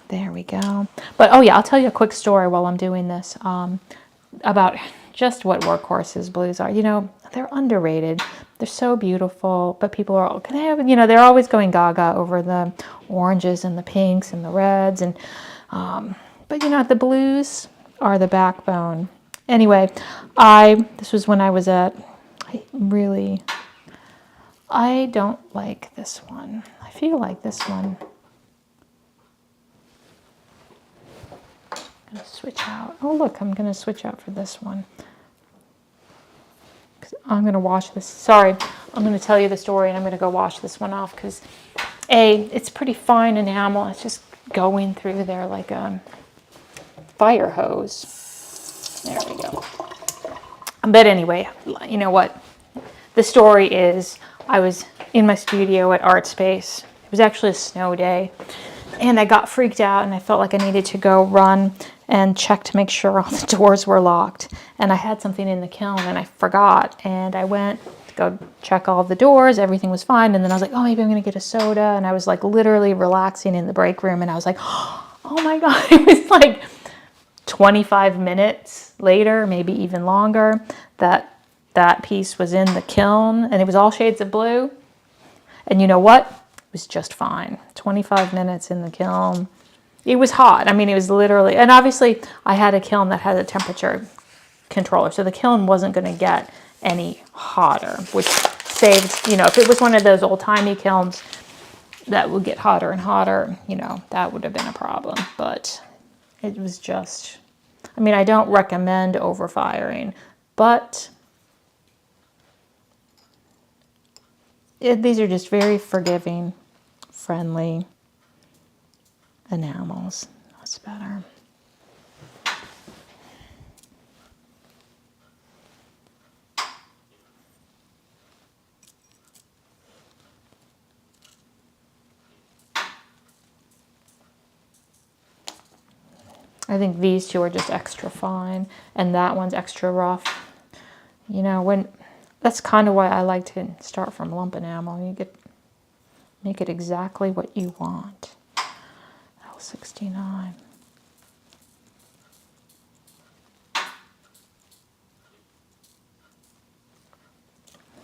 There we go. But oh yeah, I'll tell you a quick story while I'm doing this about just what workhorses blues are. You know, they're underrated. They're so beautiful, but people are, can I have, you know, they're always going gaga over the oranges and the pinks and the reds. And but you know, the blues are the backbone. Anyway, this was when I was at, I don't like this one. I feel like this one. I'm going to switch out. Oh look, I'm going to switch out for this one. I'm going to wash this. Sorry, I'm going to tell you the story and I'm going to go wash this one off because it's pretty fine enamel. It's just going through there like a fire hose. There we go. But anyway, you know what? The story is I was in my studio at Art Space. It was actually a snow day. And I got freaked out and I felt like I needed to go run and check to make sure all the doors were locked. And I had something in the kiln and I forgot. And I went to go check all the doors. Everything was fine. And then I was like, oh, maybe I'm going to get a soda. And I was like literally relaxing in the break room. And I was like, oh my God. It was like 25 minutes later, maybe even longer, that piece was in the kiln. And it was all shades of blue. And you know what? It was just fine. 25 minutes in the kiln. It was hot. I mean, it was literally, and obviously I had a kiln that had a temperature controller, so the kiln wasn't going to get any hotter, which saved, you know, if it was one of those old-timey kilns that would get hotter and hotter, you know, that would have been a problem. But it was just, I mean, I don't recommend overfiring, but these are just very forgiving, friendly enamels. That's better. I think these two are just extra fine and that one's extra rough. You know, that's kind of why I like to start from lump enamel. You make it exactly what you want. L69.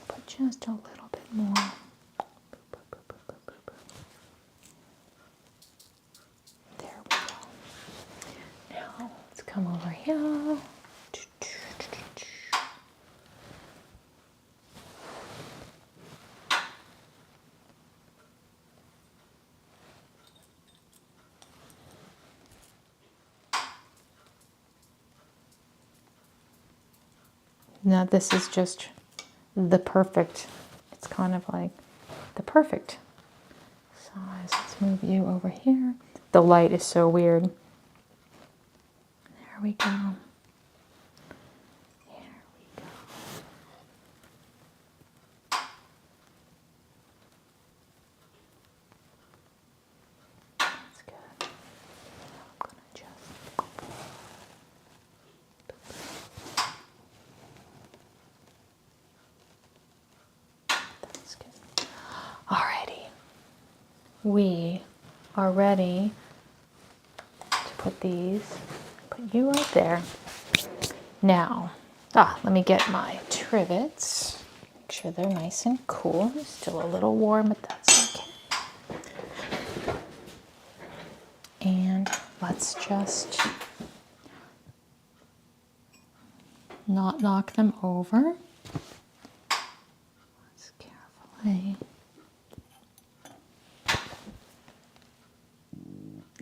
Put just a little bit more. There we go. Now let's come over here. Now this is just the perfect, it's kind of like the perfect size. Let's move you over here. the light is so weird. There we go. There we go. That's good. I'm going to just... That's good. Alrighty. We are ready to put these, put you right there. Now, let me get my trivets. Make sure they're nice and cool. They're still a little warm, but that's okay. And let's just not knock them over. Let's carefully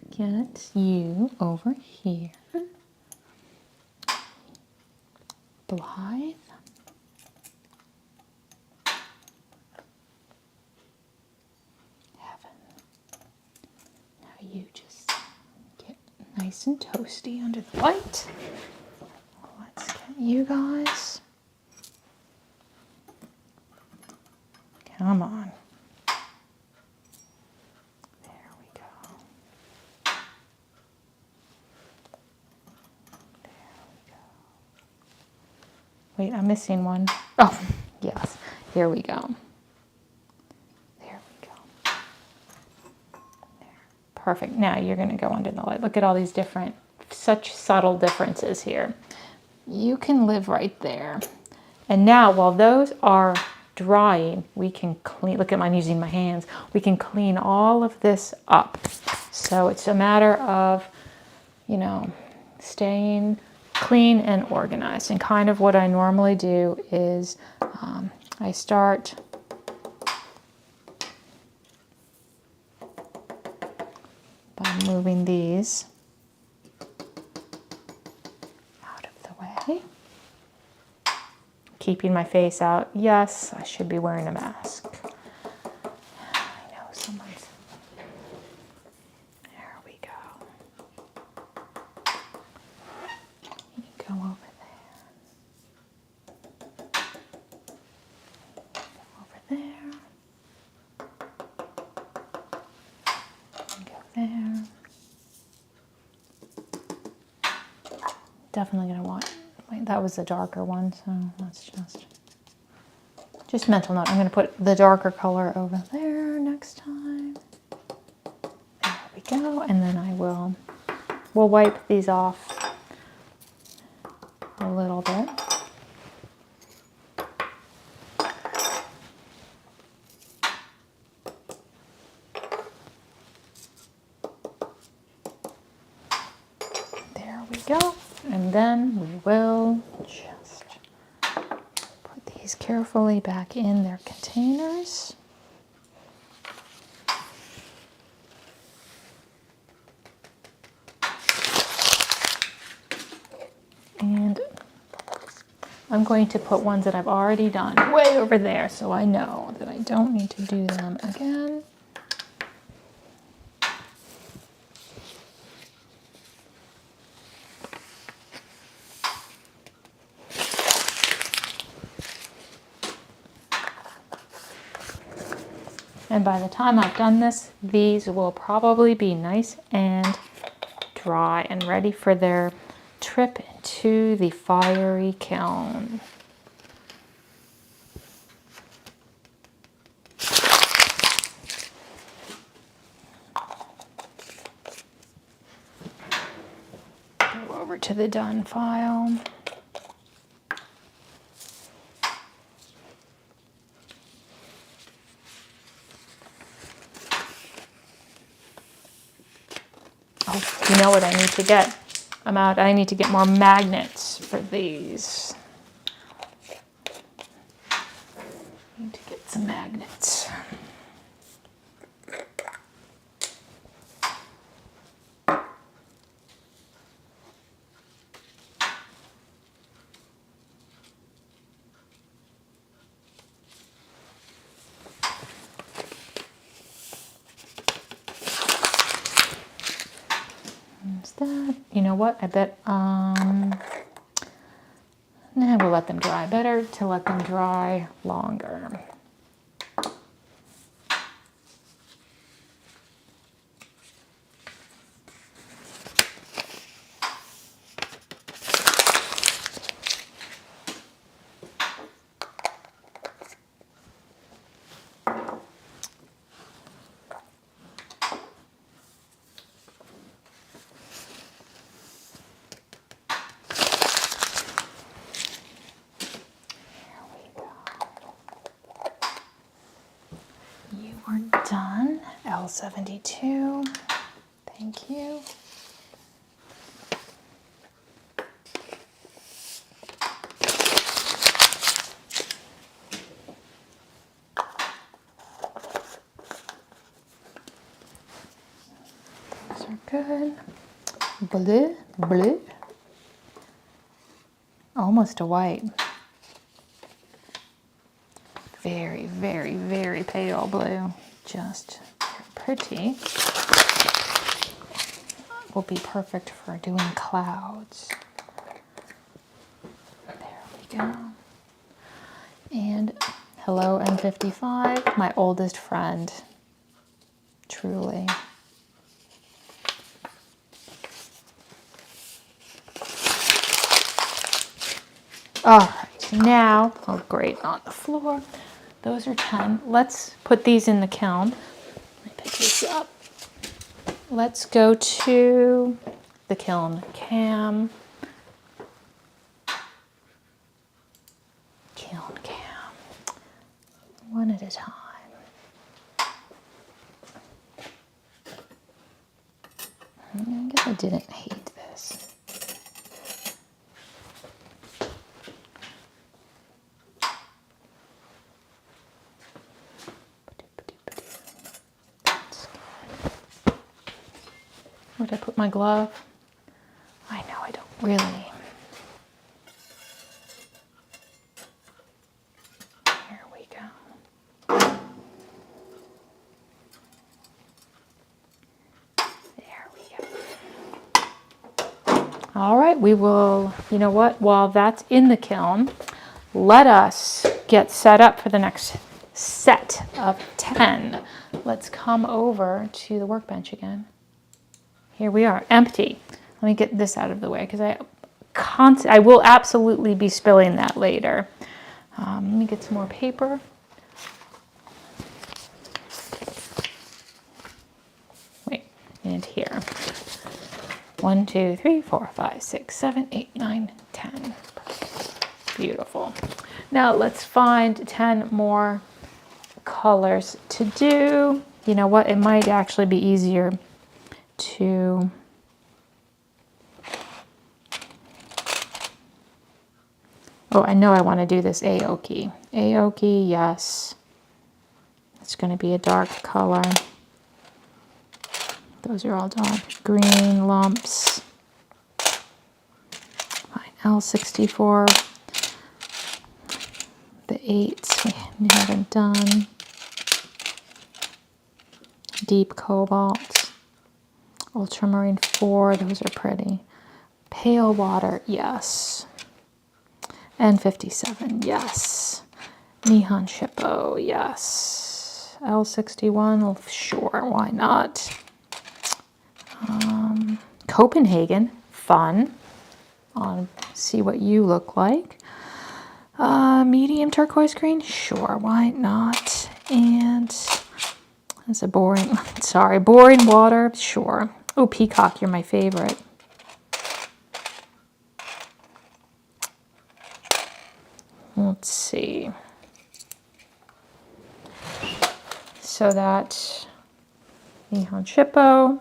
get you over here. Blythe. Heaven. Now you just get nice and toasty under the light. Let's get you guys. Come on. There we go. Wait, I'm missing one. Oh, yes. Here we go. There we go. There. Perfect. Now you're going to go under the light. Look at all these different, such subtle differences here. You can live right there. And now, while those are drying, we can clean, look at I'm using my hands, we can clean all of this up. So it's a matter of, you know, staying clean and organized. And kind of what I normally do is I start by moving these out of the way, keeping my face out. Yes, I should be wearing a mask. I know someone's... There we go. You go over there. Go over there. And go there. Definitely going to want... Wait, that was the darker one, so let's just mental note. I'm going to put the darker color over there next time. There we go. And then we'll wipe these off a little bit. There we go. And then we will just put these carefully back in their containers. And I'm going to put ones that I've already done way over there so I know that I don't need to do them again. And by the time I've done this, these will probably be nice and dry and ready for their trip to the fiery kiln. Go over to the done file. Oh, you know what I need to get? I need to get more magnets for these. I need to get some magnets. You know what? I bet, nah, we'll let them dry. Better to let them dry longer. You are done. L72. Thank you. Those are good. Blue, blue. Almost a white. Very, very, very pale blue. Just pretty. Will be perfect for doing clouds. There we go. And hello M55, my oldest friend. Truly. All right, now, oh great, on the floor. Those are 10. Let's put these in the kiln. Let me pick this up. Let's go to the kiln cam. Kiln cam. One at a time. I guess I didn't hate this. Where'd I put my glove? I know, I don't really. Here we go. There we go. All right, we will, you know what, while that's in the kiln, let us get set up for the next set of 10. Let's come over to the workbench again. Here we are, empty. Let me get this out of the way because I will absolutely be spilling that later. Let me get some more paper. Wait, and here. 1, 2, 3, 4, 5, 6, 7, 8, 9, 10. Beautiful. Now let's find 10 more colors to do. You know what? It might actually be easier to I know I want to do this Aoki. Aoki, yes. It's going to be a dark color. Those are all dark green lumps. Fine. L64. The 8s we haven't done. Deep cobalt. Ultramarine 4, those are pretty. Pale water, yes. N57, yes. Neon Shippo, yes. L61, sure, why not? Copenhagen, fun. I'll see what you look like. Medium turquoise green, sure, why not? And that's a boring, sorry, boring water, sure. Oh, peacock, you're my favorite. Let's see. So that Neon Shippo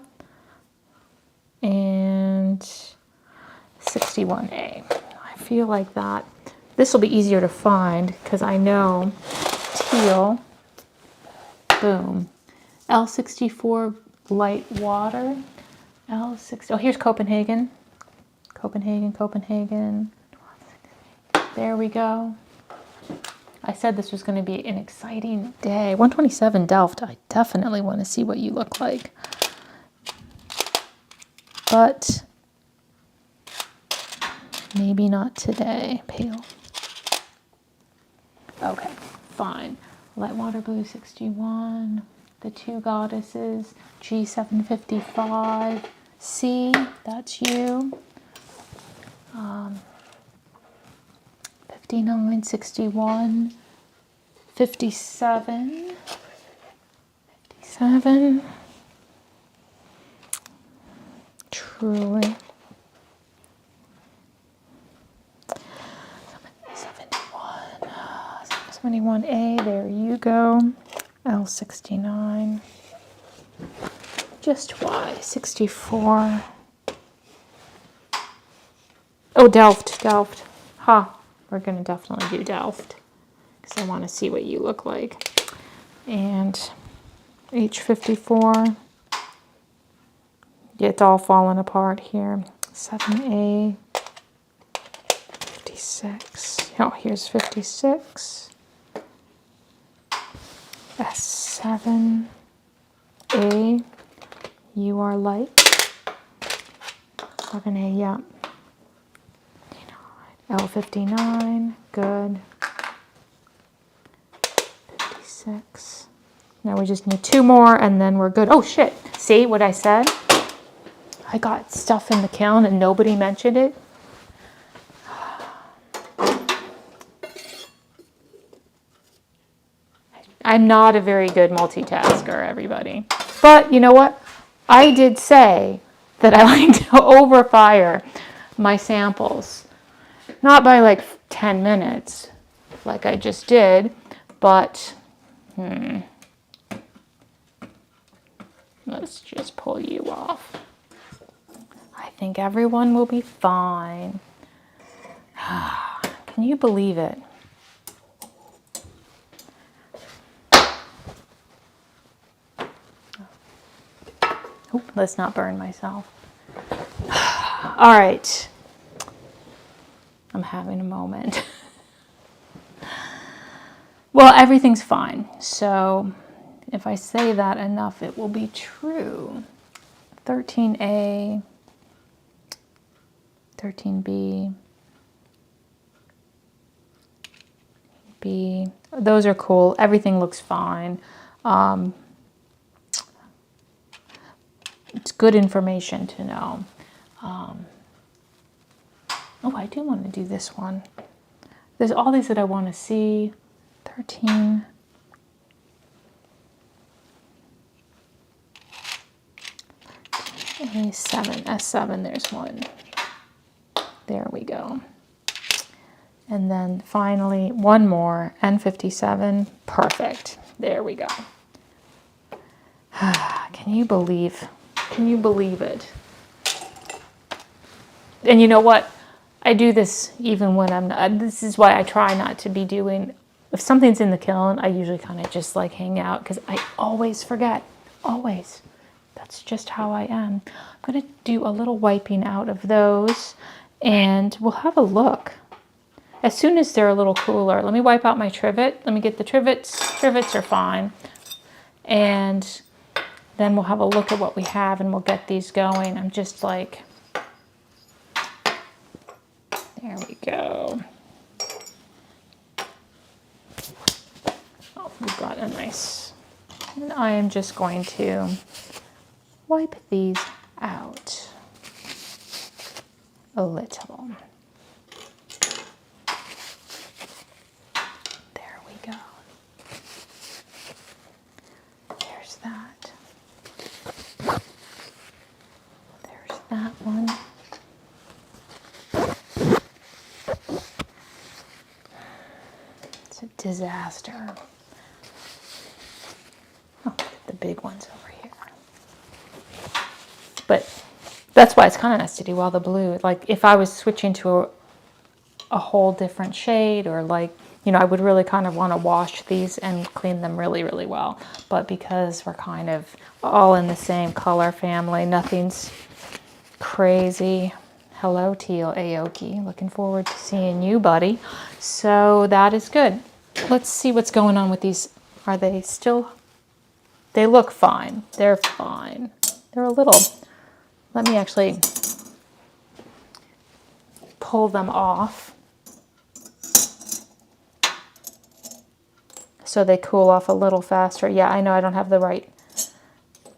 and 61A. I feel like that. This will be easier to find because I know teal. Boom. L64 light water. L60. Oh, here's Copenhagen. Copenhagen, Copenhagen. There we go. I said this was going to be an exciting day. 127 Delft. I definitely want to see what you look like. But Maybe not today. Pale. Okay, fine. Light water blue 61. The two goddesses. G755. C, that's you. 59, 61. 57. 57. Truly. 71A, there you go. L69. Just Y, 64. Oh, Delft. Ha, we're going to definitely do Delft because I want to see what you look like. And H54. It's all falling apart here. 7A. 56. Oh, here's 56. S7. A. You are light. 7A, yeah. L59, good. 56. Now we just need two more and then we're good. Oh shit, see what I said? I got stuff in the kiln and nobody mentioned it. I'm not a very good multitasker, everybody. But you know what? I did say that I like to overfire my samples. Not by like 10 minutes, like I just did, but let's just pull you off. I think everyone will be fine. Can you believe it? Oop, let's not burn myself. All right. I'm having a moment. Well, everything's fine. So if I say that enough, it will be true. 13A, 13B, B. Those are cool. Everything looks fine. It's good information to know. Oh, I do want to do this one. There's all these that I want to see. 13. A7, S7, there's one. There we go. And then finally, one more, N57. Perfect. There we go. Can you believe it? And you know what? I do this even when I'm not, this is why I try not to be doing, if something's in the kiln, I usually kind of just like hang out because I always forget, always. That's just how I am. I'm going to do a little wiping out of those and we'll have a look. As soon as they're a little cooler, let me wipe out my trivet. Let me get the trivets. Trivets are fine. And then we'll have a look at what we have and we'll get these going. I'm just like, there we go. Oh, we've got a nice, and I am just going to wipe these out a little. There we go. There's that. There's that one. It's a disaster. Oh, the big ones over here. But that's why it's kind of nice to do all the blue. Like if I was switching to a whole different shade or like, you know, I would really kind of want to wash these and clean them really, really well. But because we're kind of all in the same color family, nothing's crazy. Hello, Teal Aoki. Looking forward to seeing you, buddy. So that is good. Let's see what's going on with these. Are they still? They look fine. They're fine. They're a little. Let me actually pull them off so they cool off a little faster. Yeah, I know I don't have the right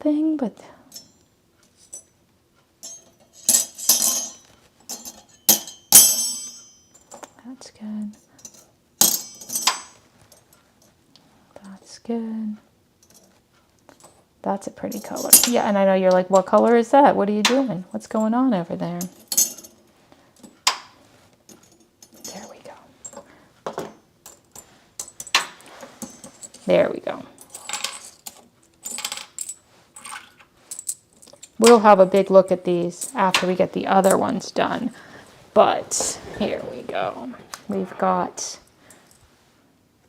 thing, but that's good. That's good. That's a pretty color. Yeah, and I know you're like, what color is that? What are you doing? What's going on over there? There we go. There we go. We'll have a big look at these after we get the other ones done. But here we go. We've got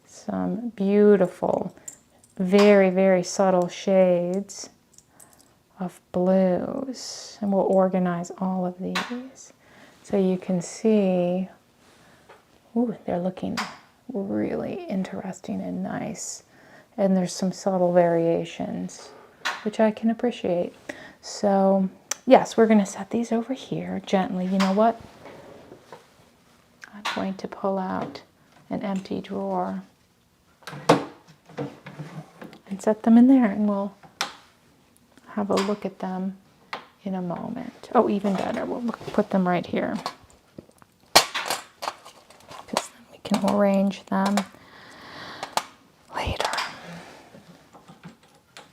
some beautiful, very, very subtle shades of blues. And we'll organize all of these so you can see, ooh, they're looking really interesting and nice. And there's some subtle variations, which I can appreciate. So, yes, we're going to set these over here gently. You know what? I'm going to pull out an empty drawer and set them in there, and we'll have a look at them in a moment. Oh, even better, we'll put them right here, because then we can arrange them later.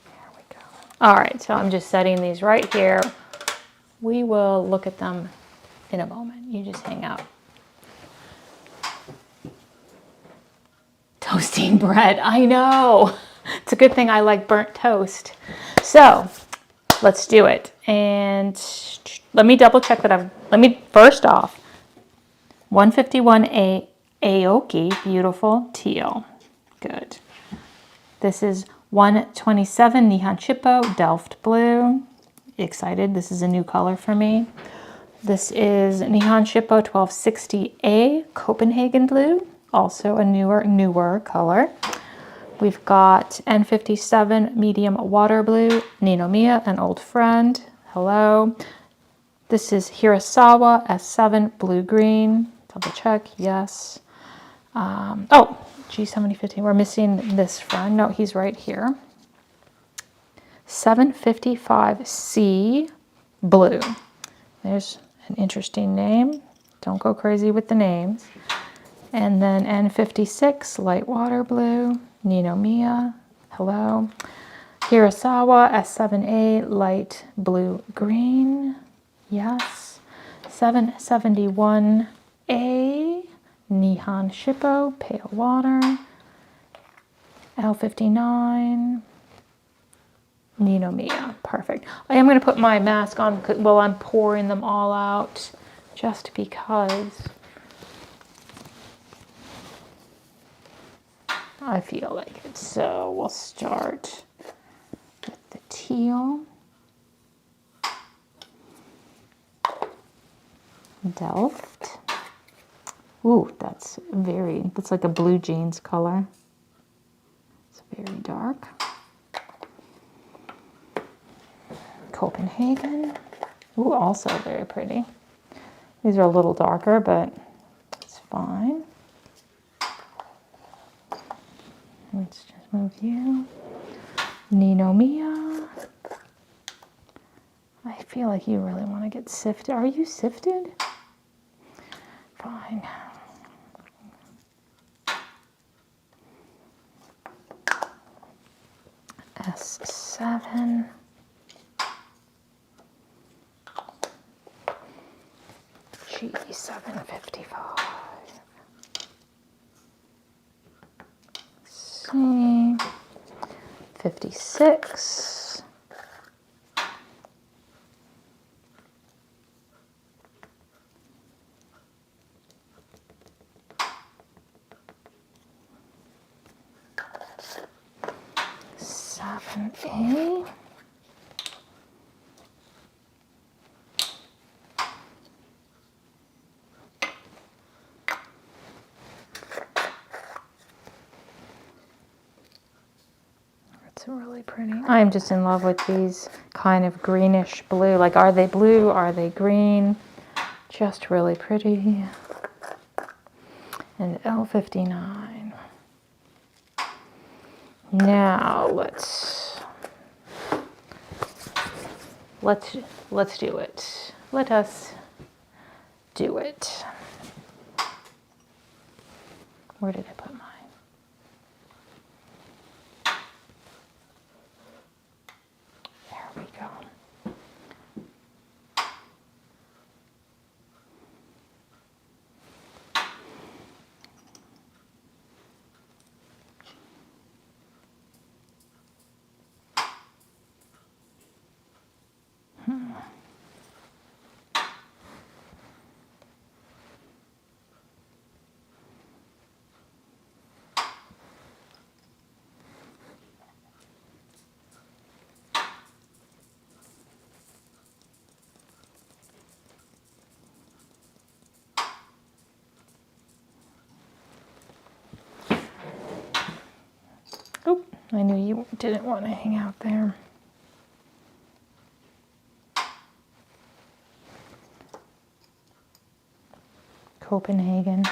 There we go. All right, so I'm just setting these right here. We will look at them in a moment. You just hang out. Toasting bread, I know. It's a good thing I like burnt toast. So let's do it. And let me double check that first off, 151 Aoki, beautiful teal. Good. This is 127 Neon Chippo, Delft blue. Excited, this is a new color for me. This is Neon Chippo 1260A, Copenhagen blue. Also a newer color. We've got N57 medium water blue, Ninomiya, an old friend. Hello. This is Hirasawa S7 blue green. Double check, yes. Oh, G7015. We're missing this friend. No, he's right here. 755C blue. There's an interesting name. Don't go crazy with the names. And then N56, light water blue, Ninomiya, hello. Hirasawa, S7A, light blue green, yes. 771A, Nihon Shippo, pale water. L59, Ninomiya, perfect. I am going to put my mask on while I'm pouring them all out, just because I feel like it. So we'll start with the teal. Delft. Ooh, that's like a blue jeans color. It's very dark. Copenhagen. Ooh, also very pretty. These are a little darker, but it's fine. Let's just move you. Ninomiya. I feel like you really want to get sifted. Are you sifted? Fine. S7. G755. C. 56. A. That's really pretty. I'm just in love with these kind of greenish blue. Like, are they blue? Are they green? Just really pretty. And L59. Now let's do it. Let us do it. Where did I put mine? There we go. Oh, I knew you didn't want to hang out there. Copenhagen.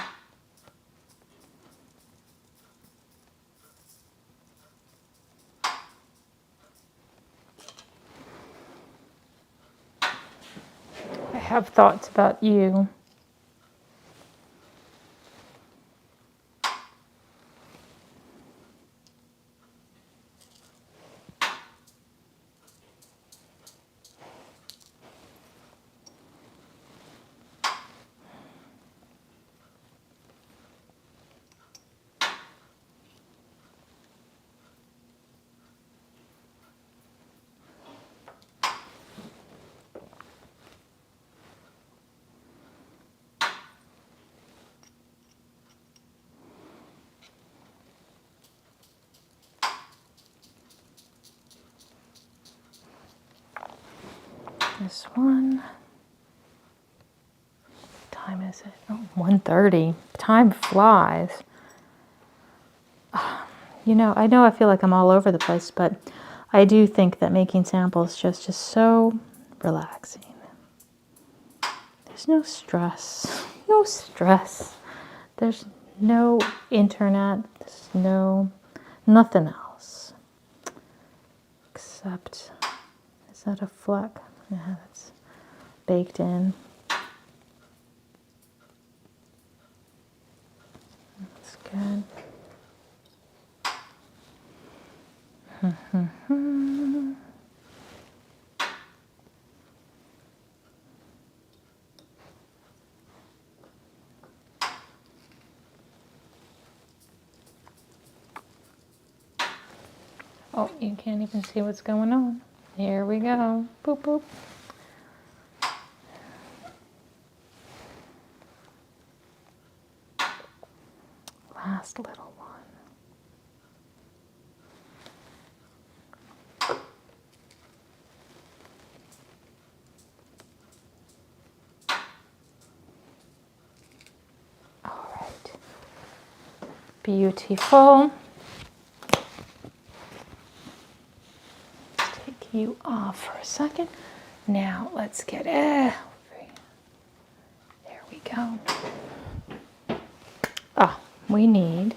I have thoughts about you. This one. What time is it? Oh, 1:30. Time flies. You know I feel like I'm all over the place, but I do think that making samples is just so relaxing. There's no stress. No stress. There's no internet. There's nothing else. Except, is that a fleck? Yeah, that's baked in. That's good. Oh, you can't even see what's going on. Here we go. Boop, boop. Last little one. All right. Beautiful. Let's take you off for a second. Now let's get there we go. Ah, we need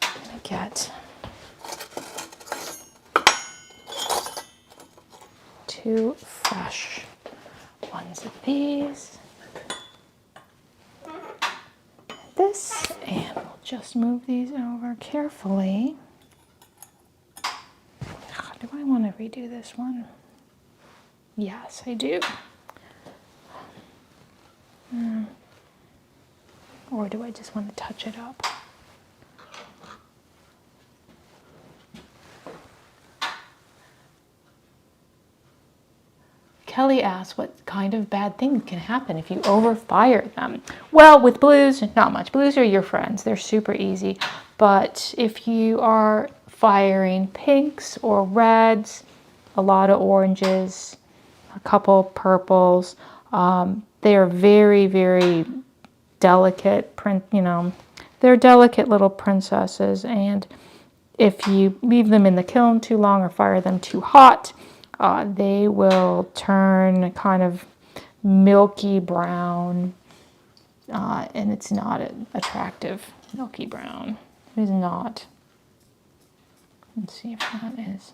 to get 2 fresh ones of these. This, and we'll just move these over carefully. Do I want to redo this one? Yes, I do. Or do I just want to touch it up? Kelly asks what kind of bad things can happen if you overfire them. Well, with blues, not much. Blues are your friends. They're super easy. But if you are firing pinks or reds, a lot of oranges, a couple purples, they are very, very delicate they're delicate little princesses, and if you leave them in the kiln too long or fire them too hot, they will turn kind of milky brown, and it's not an attractive milky brown. It is not. Let's see if that is.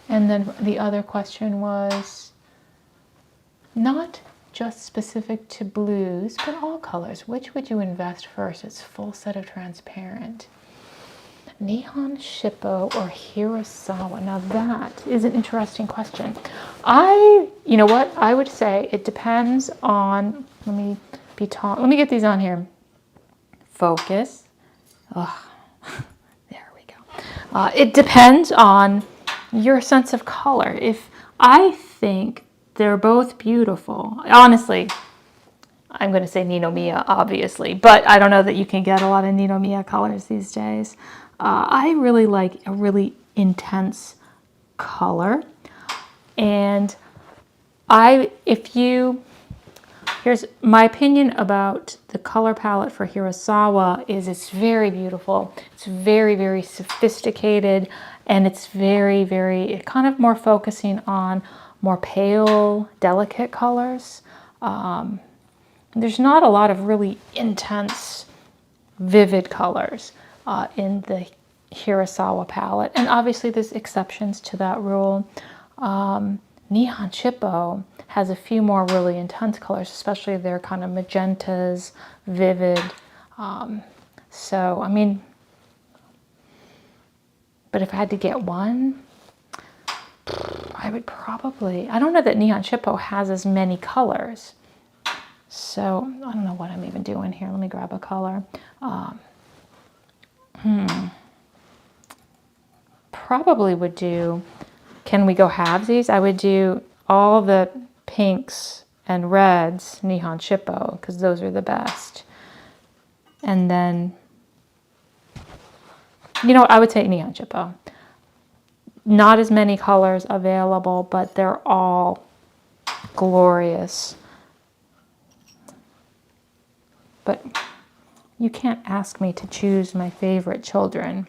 And then the other question was not just specific to blues, but all colors. Which would you invest first? It's full set of transparent. Neon Shippo or Hirasawa? Now that is an interesting question. You know what? I would say it depends on, let me get these on here. Focus. Oh, there we go. It depends on your sense of color. If I think they're both beautiful, honestly, I'm going to say Ninomiya, obviously, but I don't know that you can get a lot of Ninomiya colors these days. I really like a really intense color, and here's my opinion about the color palette for Hirasawa is it's very beautiful. It's very, very sophisticated, and it's very, very kind of more focusing on more pale, delicate colors. There's not a lot of really intense, vivid colors in the Hirasawa palette. And obviously there's exceptions to that rule. Neon Shippo has a few more really intense colors, especially their kind of magentas, vivid. So, I mean, but if I had to get one, I would probably, I don't know that Neon Shippo has as many colors. So, I don't know what I'm even doing here. Let me grab a color. Probably would do, can we go halvesies? I would do all the pinks and reds, Neon Shippo, because those are the best. And then, you know what, I would take Neon Shippo. Not as many colors available, but they're all glorious. But you can't ask me to choose my favorite children.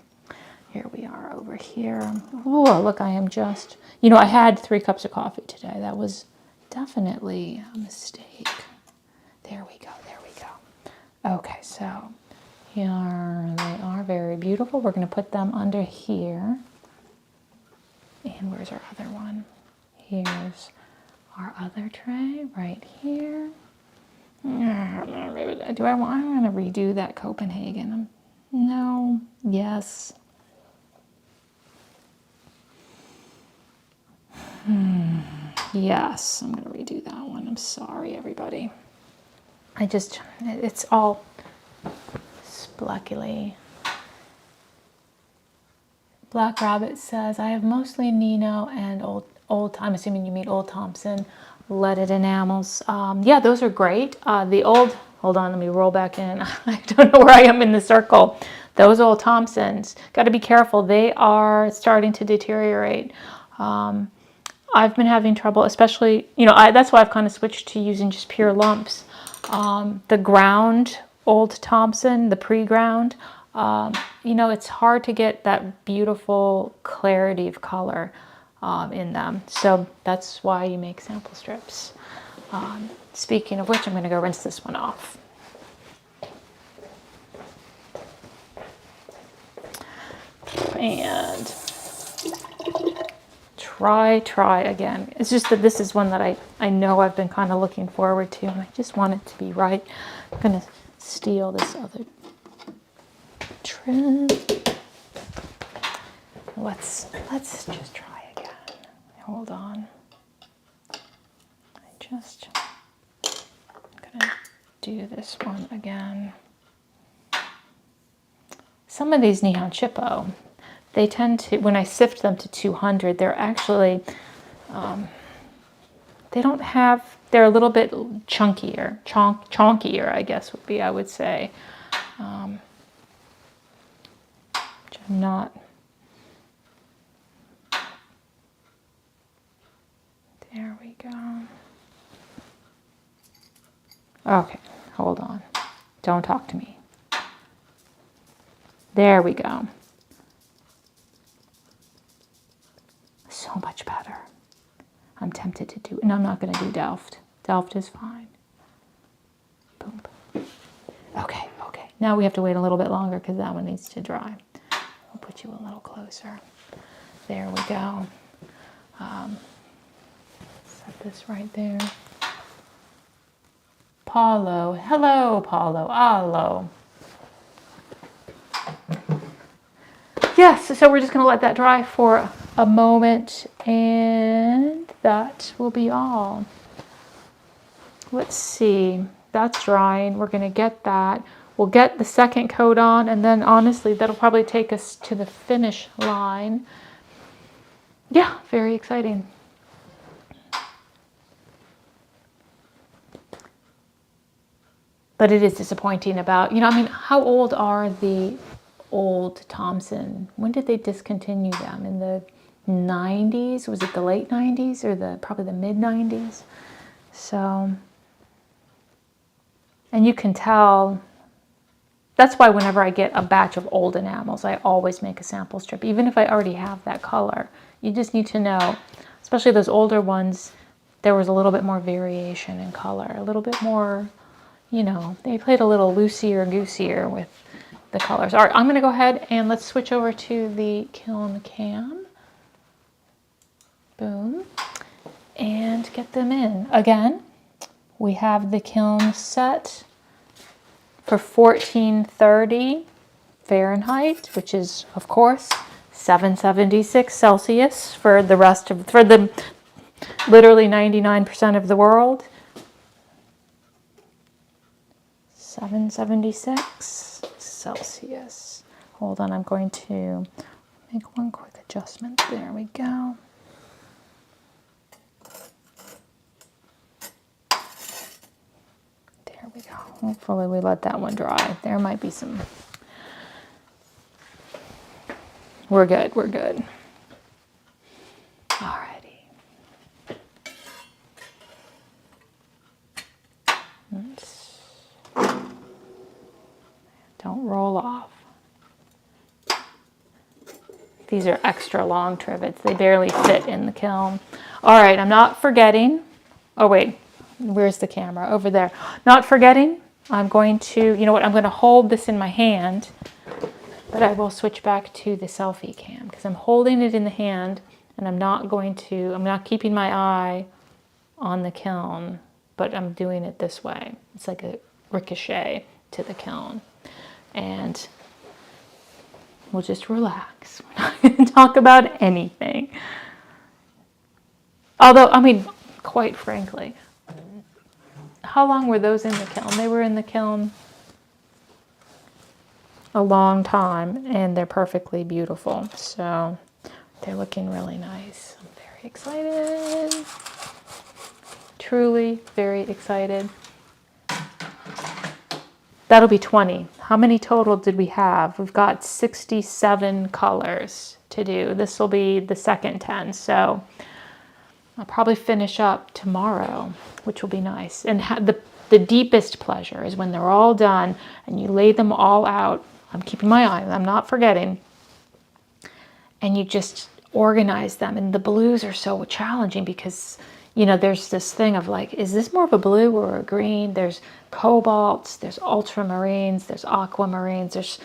Here we are over here. Oh, look, I am just, you know, I had 3 cups of coffee today. That was definitely a mistake. There we go, there we go. Okay, so here they are, very beautiful. We're going to put them under here. And where's our other one? Here's our other tray right here. Do I want to redo that Copenhagen? No. Yes. Yes, I'm going to redo that one. I'm sorry, everybody. It's all spluckily. Black Rabbit says, I have mostly Nino and old I'm assuming you mean Old Thompson leaded enamels. Yeah, those are great. Hold on, let me roll back in. I don't know where I am in the circle. Those Old Thompsons, got to be careful. They are starting to deteriorate. I've been having trouble, especially, you know, that's why I've kind of switched to using just pure lumps. The ground Old Thompson, the pre-ground, you know, it's hard to get that beautiful clarity of color in them. So that's why you make sample strips. Speaking of which, I'm going to go rinse this one off. And try again. It's just that this is one that I know I've been kind of looking forward to, and I just want it to be right. I'm going to steal this other trim. Let's just try again. Hold on. I'm gonna do this one again. Some of these Neon Shippo, they tend to, when I sift them to 200, they're actually, they're a little bit chunkier, chonkier, I guess would be, I would say. Which I'm not. There we go. Okay, hold on. Don't talk to me. There we go. So much better. I'm tempted to do, and I'm not going to do Delft. Delft is fine. Boom. Okay, okay. Now we have to wait a little bit longer because that one needs to dry. I'll put you a little closer. There we go. Set this right there. Paulo. Hello, Paulo. Hello. Yes, so we're just going to let that dry for a moment, and that will be all. Let's see. That's drying. We're going to get that. We'll get the second coat on, and then honestly, that'll probably take us to the finish line. Yeah, very exciting. But it is disappointing about, I mean, how old are the old Thompson? When did they discontinue them? In the 90s? Was it the late 90s or probably the mid 90s? So, and you can tell, that's why whenever I get a batch of old enamels, I always make a sample strip, even if I already have that color. You just need to know, especially those older ones, there was a little bit more variation in color, a little bit more, they played a little loosier-goosier with the colors. All right, I'm going to go ahead and let's switch over to the kiln cam. Boom. And get them in. Again, we have the kiln set for 1430 Fahrenheit, which is, of course, 776 Celsius for the literally 99% of the world. 776 Celsius. Hold on, I'm going to make one quick adjustment. There we go. There we go. Hopefully we let that one dry. There might be some. We're good, we're good. Alrighty. Don't roll off. These are extra long trivets. They barely fit in the kiln. All right, I'm not forgetting. Oh, wait. Where's the camera? Over there. Not forgetting, I'm going to, you know what, I'm going to hold this in my hand, but I will switch back to the selfie cam because I'm holding it in the hand and I'm not keeping my eye on the kiln, but I'm doing it this way. It's like a ricochet to the kiln. And we'll just relax. We're not going to talk about anything. Although, I mean, quite frankly, how long were those in the kiln? They were in the kiln a long time, and they're perfectly beautiful. So they're looking really nice. I'm very excited. Truly very excited. That'll be 20. How many total did we have? We've got 67 colors to do. This will be the second 10. So I'll probably finish up tomorrow, which will be nice. And the deepest pleasure is when they're all done and you lay them all out. I'm keeping my eye, I'm not forgetting. And you just organize them. And the blues are so challenging because, there's this thing of like, is this more of a blue or a green? There's cobalts, there's ultramarines, there's aquamarines.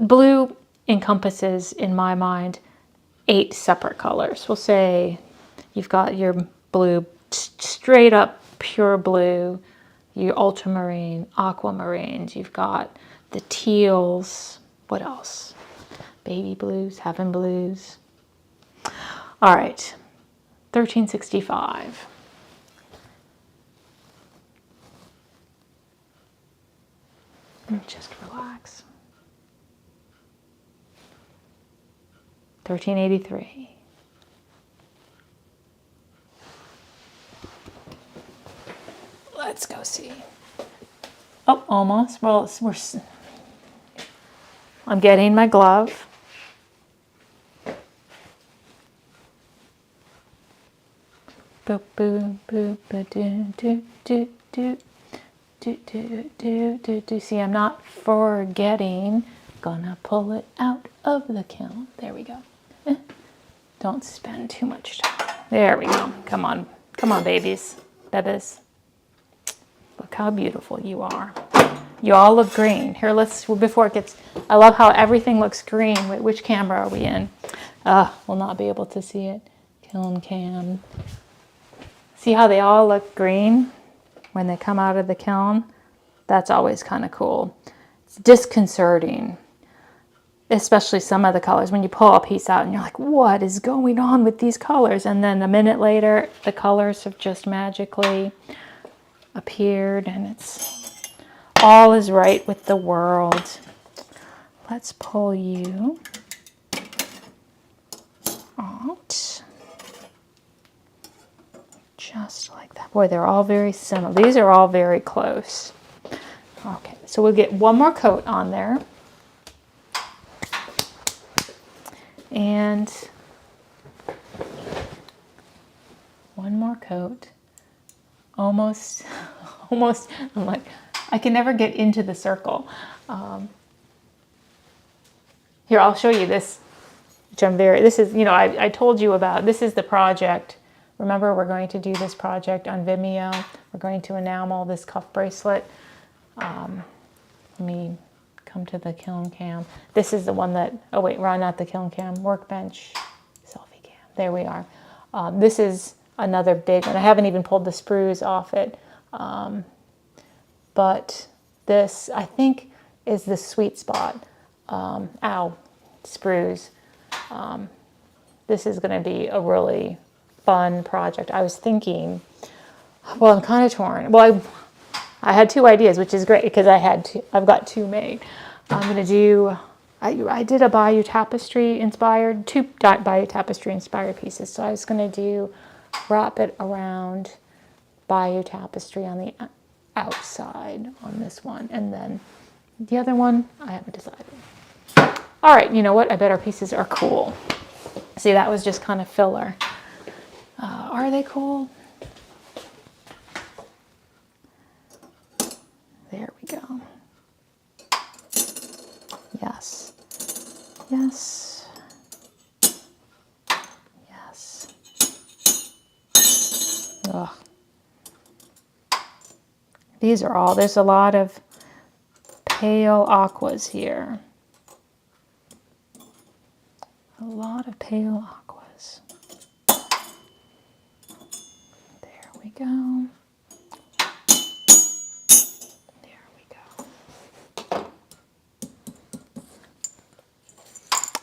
Blue encompasses, in my mind, 8 separate colors. We'll say you've got your blue, straight up pure blue, your ultramarine, aquamarines. You've got the teals. What else? Baby blues, heaven blues. All right, 1365. And just relax. 1383. Let's go see. Oh, almost. Well, I'm getting my glove. Boop, boop, boop, do, do, do, do, do, do, do, do, do. See, I'm not forgetting. Gonna pull it out of the kiln. There we go. Don't spend too much time. There we go. Come on. Come on, babies. Bebes. Look how beautiful you are. You all look green. Here, let's, before it gets, I love how everything looks green. Wait, which camera are we in? We'll not be able to see it. Kiln cam. See how they all look green when they come out of the kiln? That's always kind of cool. It's disconcerting, especially some of the colors. When you pull a piece out and you're like, what is going on with these colors? And then a minute later, the colors have just magically appeared and it's all is right with the world. Let's pull you out. Just like that. Boy, they're all very similar. These are all very close. Okay, so we'll get one more coat on there. And one more coat. Almost, I'm like, I can never get into the circle. Here, I'll show you this, which this is, I told you about, this is the project. Remember, we're going to do this project on Vimeo. We're going to enamel this cuff bracelet. Let me come to the kiln cam. This is the one that, oh wait, we're not the kiln cam, workbench, selfie cam. There we are. This is another big one. I haven't even pulled the sprues off it. But this, I think, is the sweet spot. Sprues. This is going to be a really fun project. I was thinking, well, I'm kind of torn. Well, I had two ideas, which is great because I've got two made. I'm going to do, I did a Bayou Tapestry inspired, two Bayou Tapestry inspired pieces. So I was going to wrap it around Bayou Tapestry on the outside on this one. And then the other one, I haven't decided. All right, you know what? I bet our pieces are cool. See, that was just kind of filler. Are they cool? There we go. Yes. Yes. Yes. Ugh. These are all, there's a lot of pale aquas here. A lot of pale aquas. There we go. There we go.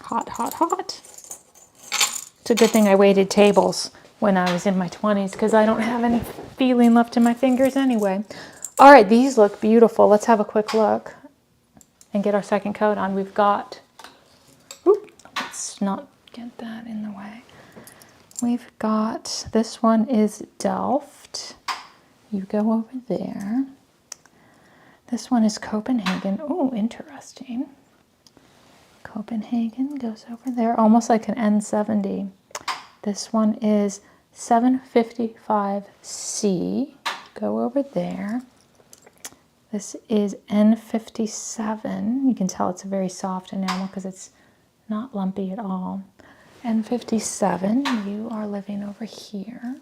Hot, hot, hot. It's a good thing I waited tables when I was in my 20s because I don't have any feeling left in my fingers anyway. All right, these look beautiful. Let's have a quick look and get our second coat on. We've got, let's not get that in the way. We've got, this one is Delft. You go over there. This one is Copenhagen. Oh, interesting. Copenhagen goes over there, almost like an N70. This one is 755C. Go over there. This is N57. You can tell it's a very soft enamel because it's not lumpy at all. N57, you are living over here.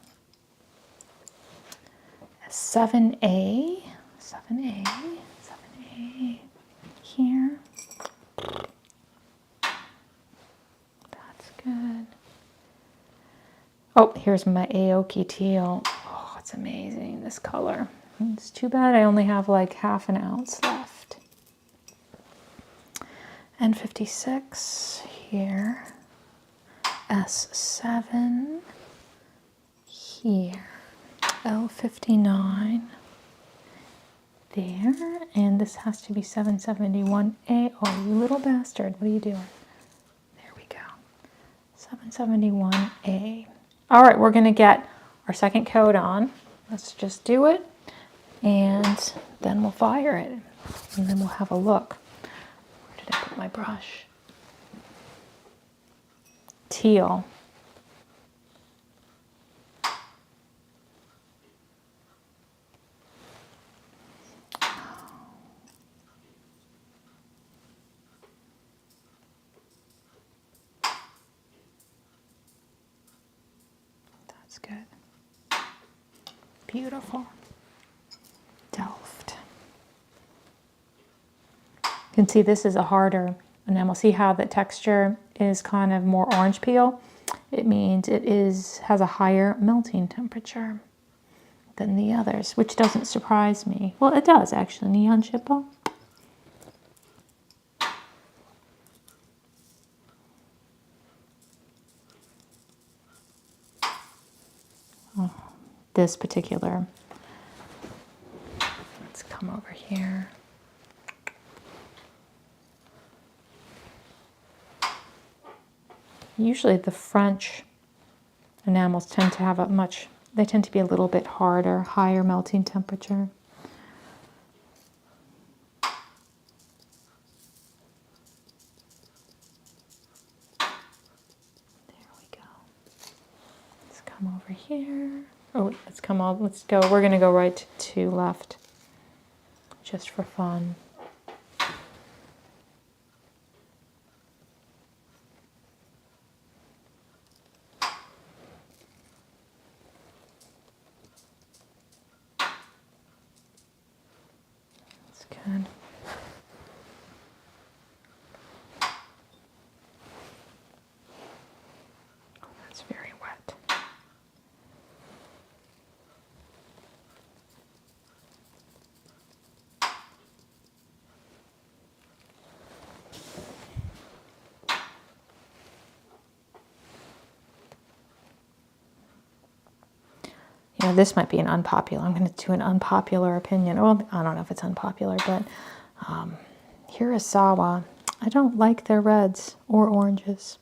7A, 7A, 7A here. That's good. Oh, here's my Aoki teal. Oh, it's amazing, this color. It's too bad I only have like half an ounce left. N56 here. S7 here. L59 there. And this has to be 771A. Oh, you little bastard. What are you doing? There we go. 771A. All right, we're going to get our second coat on. Let's just do it. And then we'll fire it. And then we'll have a look. Where did I put my brush? Teal. That's good. Beautiful. Delft. You can see this is a harder enamel. See how the texture is kind of more orange peel? It means it has a higher melting temperature than the others, which doesn't surprise me. Well, it does actually. Neon Shippo. Oh, this particular. Let's come over here. Usually the French enamels tend to have they tend to be a little bit harder, higher melting temperature. There we go. Let's come over here. Oh, let's go. We're going to go right to left, just for fun. Good. Oh, that's very wet. You know, this might be an unpopular. I'm going to do an unpopular opinion. Well, I don't know if it's unpopular, but Hirasawa, I don't like their reds or oranges.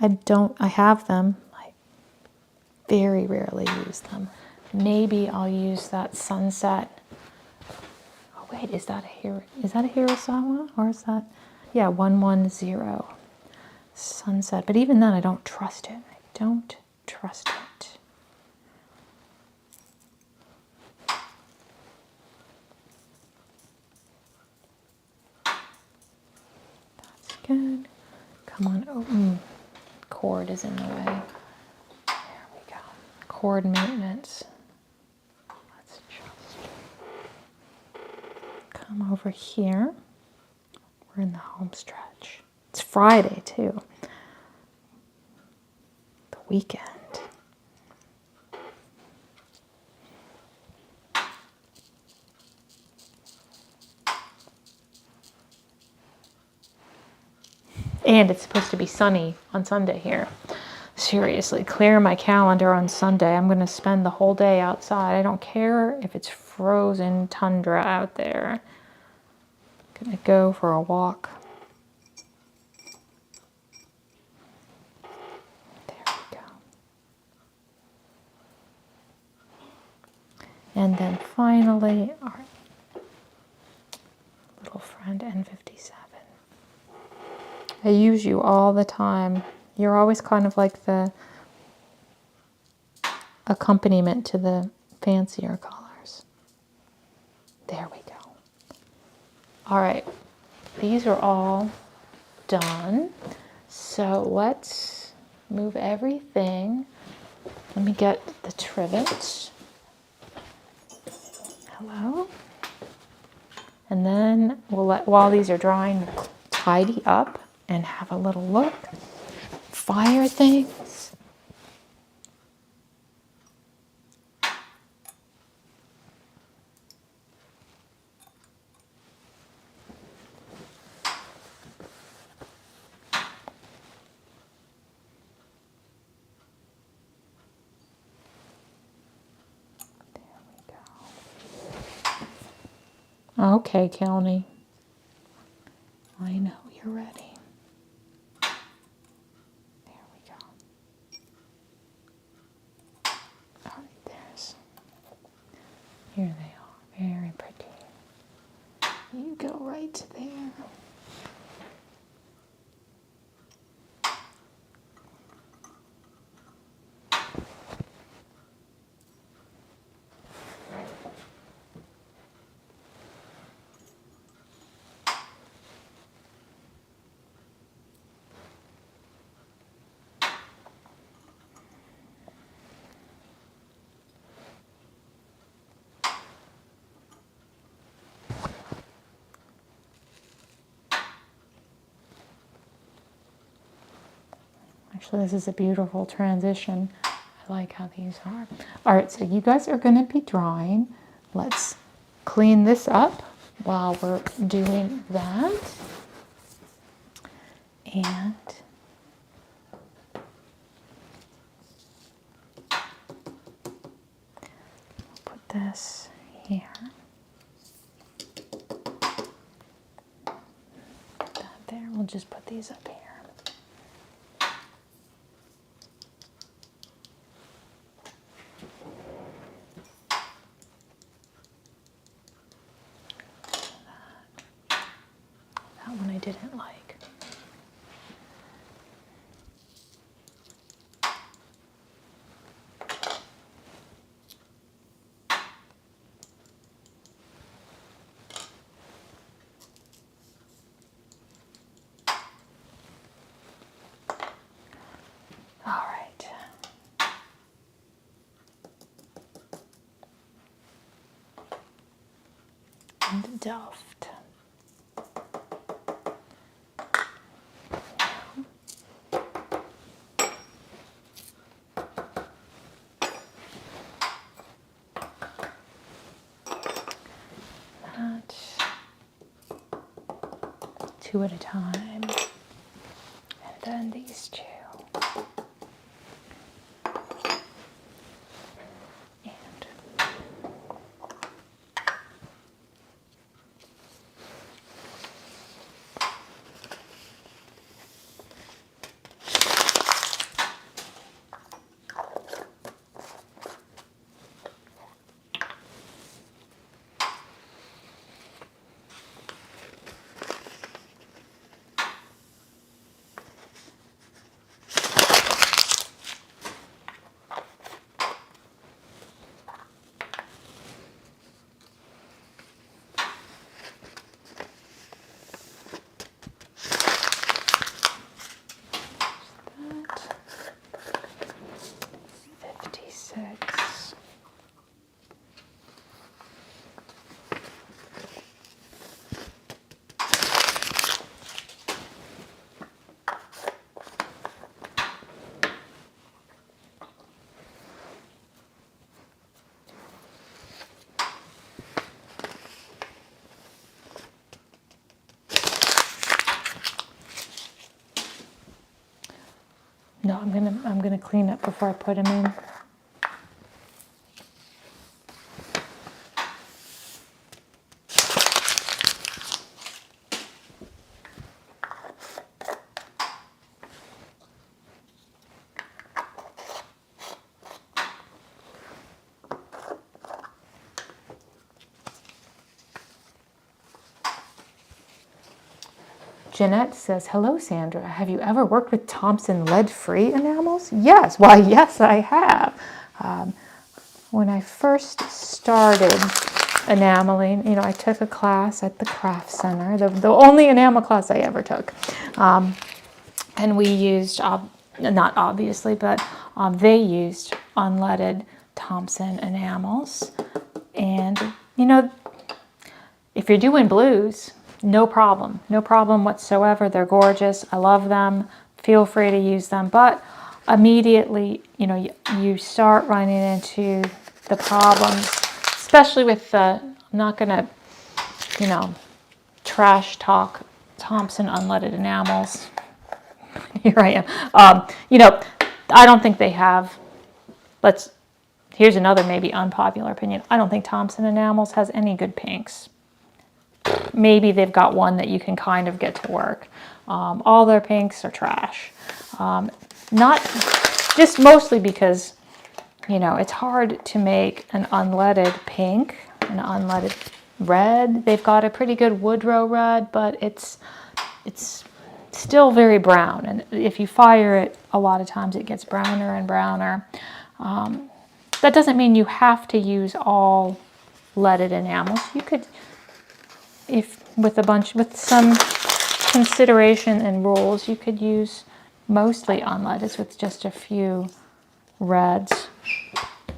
I have them. I very rarely use them. Maybe I'll use that sunset. Oh wait, is that a Hirasawa or is that? Yeah, 110 sunset. But even then, I don't trust it. I don't trust it. That's good. Come on. Oh, cord is in the way. There we go. Cord maintenance. Let's just come over here. We're in the home stretch. It's Friday too. The weekend. And it's supposed to be sunny on Sunday here. Seriously, clear my calendar on Sunday. I'm going to spend the whole day outside. I don't care if it's frozen tundra out there. I'm going to go for a walk. There we go. And then finally, our little friend N57. I use you all the time. You're always kind of like the accompaniment to the fancier colors. There we go. All right, these are all done. So let's move everything. Let me get the trivets. Hello. And then we'll while these are drying, tidy up and have a little look. Fire things. There we go. Okay, Kelly. I know you're ready. Here they are, very pretty. You go right there. Actually, this is a beautiful transition. I like how these are. All right, so you guys are going to be drawing. Let's clean this up while we're doing that. And put this here. Put that there. We'll just put these up here. That one I didn't like. All right. And Delft. That. Two at a time. And then these two. No, I'm gonna clean up before I put them in. Jeanette says, hello, Sandra. Have you ever worked with Thompson lead-free enamels? Yes. Why, yes, I have. When I first started enameling, I took a class at the Craft Center, the only enamel class I ever took. And we used, not obviously, but they used unleaded Thompson enamels. And, if you're doing blues, no problem whatsoever. They're gorgeous. I love them. Feel free to use them. But immediately, you start running into the problems, especially with the, I'm not going to, trash talk Thompson unleaded enamels. Here I am. I don't think they have, here's another maybe unpopular opinion. I don't think Thompson enamels has any good pinks. Maybe they've got one that you can kind of get to work. All their pinks are trash. Not just mostly because, it's hard to make an unleaded pink, an unleaded red. They've got a pretty good Woodrow red, but it's still very brown. And if you fire it, a lot of times it gets browner and browner. That doesn't mean you have to use all leaded enamels. You could, with some consideration and rules, you could use mostly unleaded with just a few reds,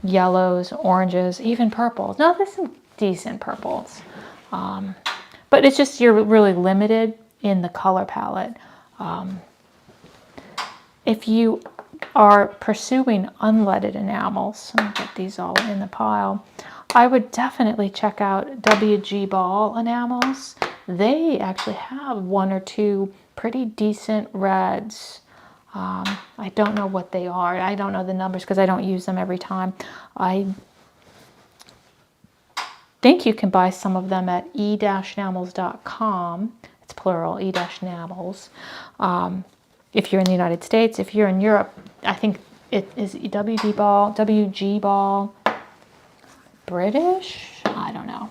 yellows, oranges, even purples. No, there's some decent purples. But it's just you're really limited in the color palette. if you are pursuing unleaded enamels, let me get these all in the pile, I would definitely check out WG Ball enamels. They actually have one or two pretty decent reds. I don't know what they are. I don't know the numbers because I don't use them every time. I think you can buy some of them at e-namels.com. It's plural, e-namels. If you're in the United States, if you're in Europe, I think it is WG Ball, British? I don't know.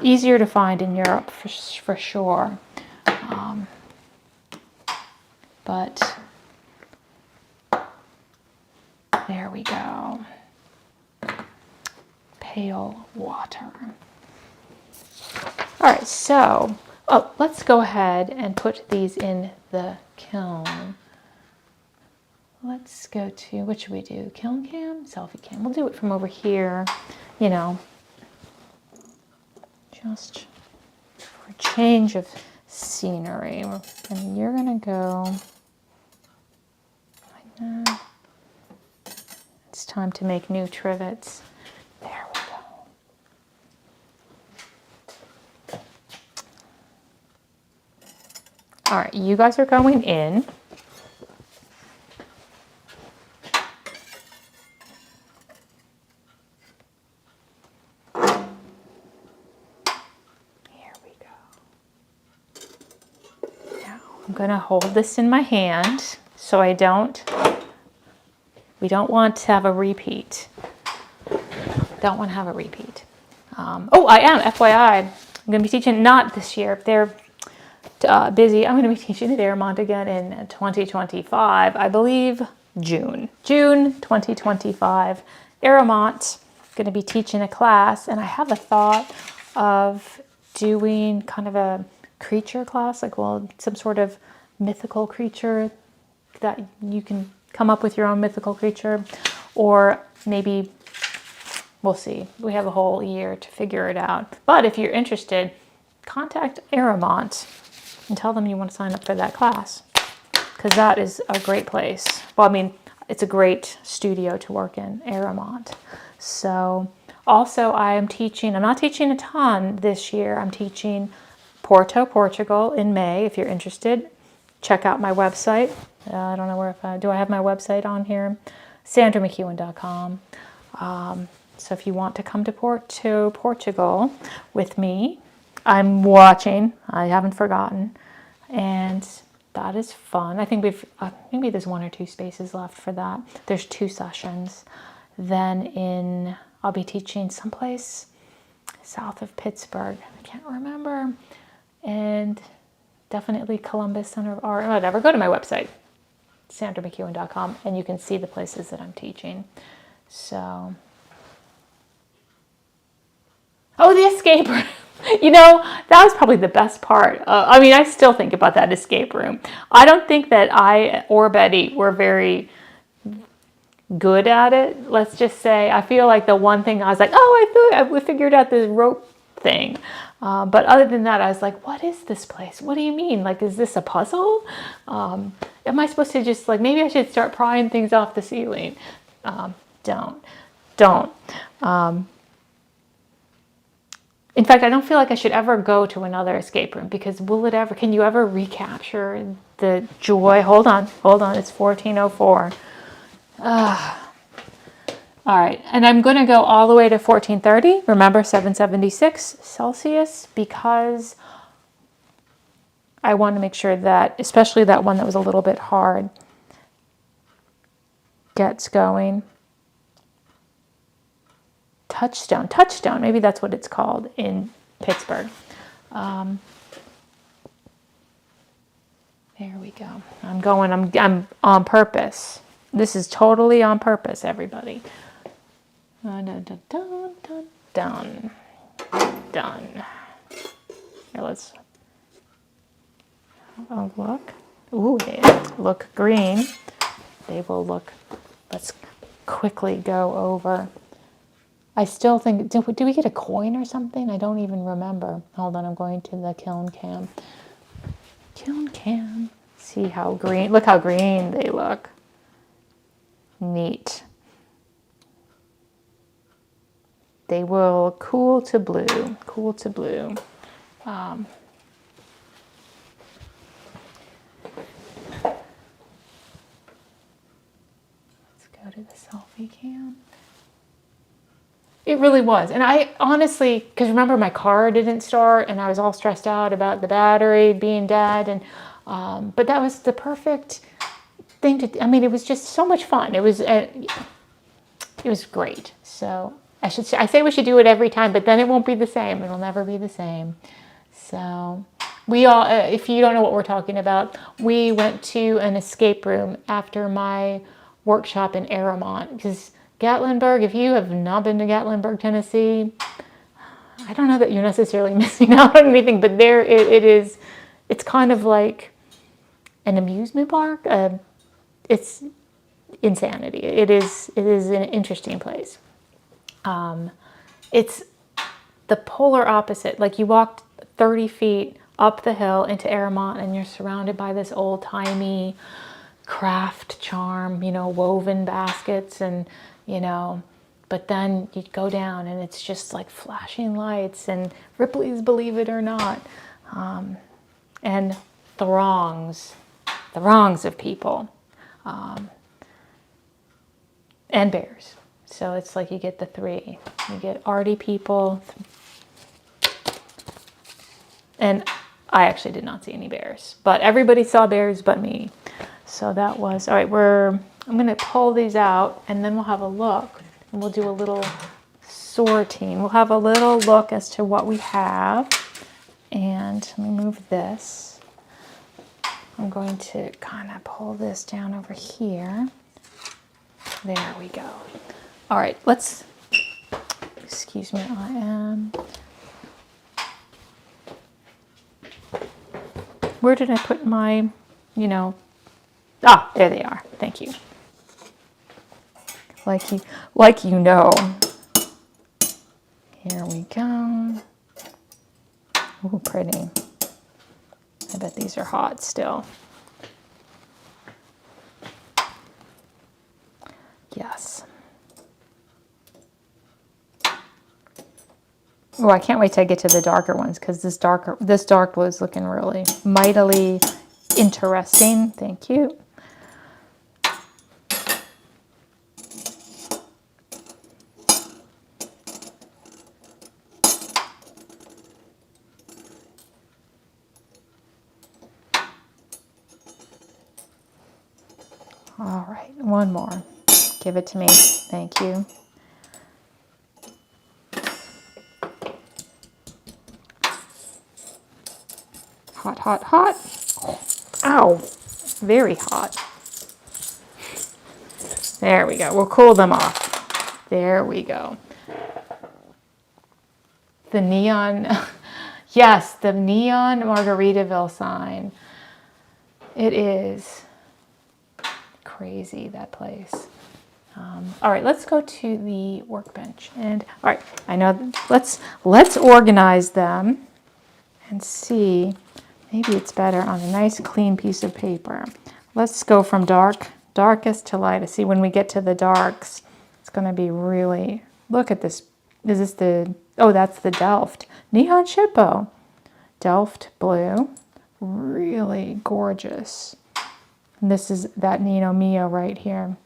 Easier to find in Europe for sure. But there we go. Pale water. All right, so let's go ahead and put these in the kiln. Let's go to, what should we do? Kiln cam? Selfie cam. We'll do it from over here, you know, just for a change of scenery. And you're going to go like that. It's time to make new trivets. There we go. All right, you guys are going in. I'm going to hold this in my hand so we don't want to have a repeat. Don't want to have a repeat. I am, FYI, I'm going to be teaching, not this year, if they're busy, I'm going to be teaching at Airmont again in 2025, I believe June 2025, Airmont, going to be teaching a class, and I have a thought of doing kind of a creature class, like, well, some sort of mythical creature that you can come up with your own mythical creature, or maybe we'll see. We have a whole year to figure it out. But if you're interested, contact Airmont and tell them you want to sign up for that class, because that is a great place. Well, I mean, it's a great studio to work in, Airmont. So also I'm not teaching a ton this year. I'm teaching Porto, Portugal in May. If you're interested, check out my website. I don't know where, do I have my website on here? SandraMcEwen.com. So if you want to come to Portugal with me, I'm watching. I haven't forgotten. And that is fun. I think maybe there's 1 or 2 spaces left for that. There's 2 sessions. Then I'll be teaching someplace south of Pittsburgh. I can't remember. And definitely Columbus Center of Art, whatever. Go to my website, SandraMcEwen.com, and you can see the places that I'm teaching. So, the escape room. You know, that was probably the best part. I mean, I still think about that escape room. I don't think that I or Betty were very good at it. Let's just say, I feel like the one thing I was like, I feel like we figured out this rope thing. But other than that, I was like, what is this place? What do you mean? Like, is this a puzzle? Am I supposed to just, like, maybe I should start prying things off the ceiling? Don't. In fact, I don't feel like I should ever go to another escape room, because can you ever recapture the joy? Hold on, it's 14:04. All right, and I'm going to go all the way to 1430. Remember, 776 Celsius, because I want to make sure that, especially that one that was a little bit hard, gets going. Touchstone, maybe that's what it's called in Pittsburgh. There we go. I'm on purpose. This is totally on purpose, everybody. Done. Here, let's look. Ooh, they look green. They will look. Let's quickly go over. I still think, do we get a coin or something? I don't even remember. Hold on, I'm going to the kiln cam. See see how green, look how green they look. Neat. They will cool to blue, cool to blue. Let's go to the selfie cam. It really was. And I honestly, because remember my car didn't start and I was all stressed out about the battery being dead. And but that was the perfect thing to, I mean, it was just so much fun. It was great. So I say we should do it every time, but then it won't be the same. It'll never be the same. So we all, if you don't know what we're talking about, we went to an escape room after my workshop in Aramont, because Gatlinburg, if you have not been to Gatlinburg, Tennessee, I don't know that you're necessarily missing out on anything, but there it is. It's kind of like an amusement park. It's insanity. It is an interesting place. It's the polar opposite. Like you walked 30 feet up the hill into Aramont and you're surrounded by this old-timey craft charm, you know, woven baskets and, you know, but then you go down and it's just like flashing lights and Ripley's Believe It or Not, and throngs of people, and bears. So it's like you get the three. You get arty people, and I actually did not see any bears, but everybody saw bears but me. So that was, all right, I'm going to pull these out and then we'll have a look and we'll do a little sorting. We'll have a little look as to what we have. And let me move this. I'm going to kind of pull this down over here. There we go. All right, excuse me, I am, where did I put my, you know, there they are. Thank you. Like you know. Here we go. Ooh, pretty. I bet these are hot still. Yes. Oh, I can't wait till I get to the darker ones because this dark blue is looking really mightily interesting. Thank you. All right, one more. Give it to me. Thank you. Hot, hot, hot. Ow, very hot. There we go. We'll cool them off. There we go. The neon, yes, the neon Margaritaville sign. It is crazy, that place. All right, let's go to the workbench. And all right, I know, let's organize them and see. Maybe it's better on a nice clean piece of paper. Let's go from darkest to lightest. See, when we get to the darks, it's going to be really, look at this. Is this the, oh, that's the Delft. Neon Shippo. Delft blue. Really gorgeous. And this is that Nino Mio right here.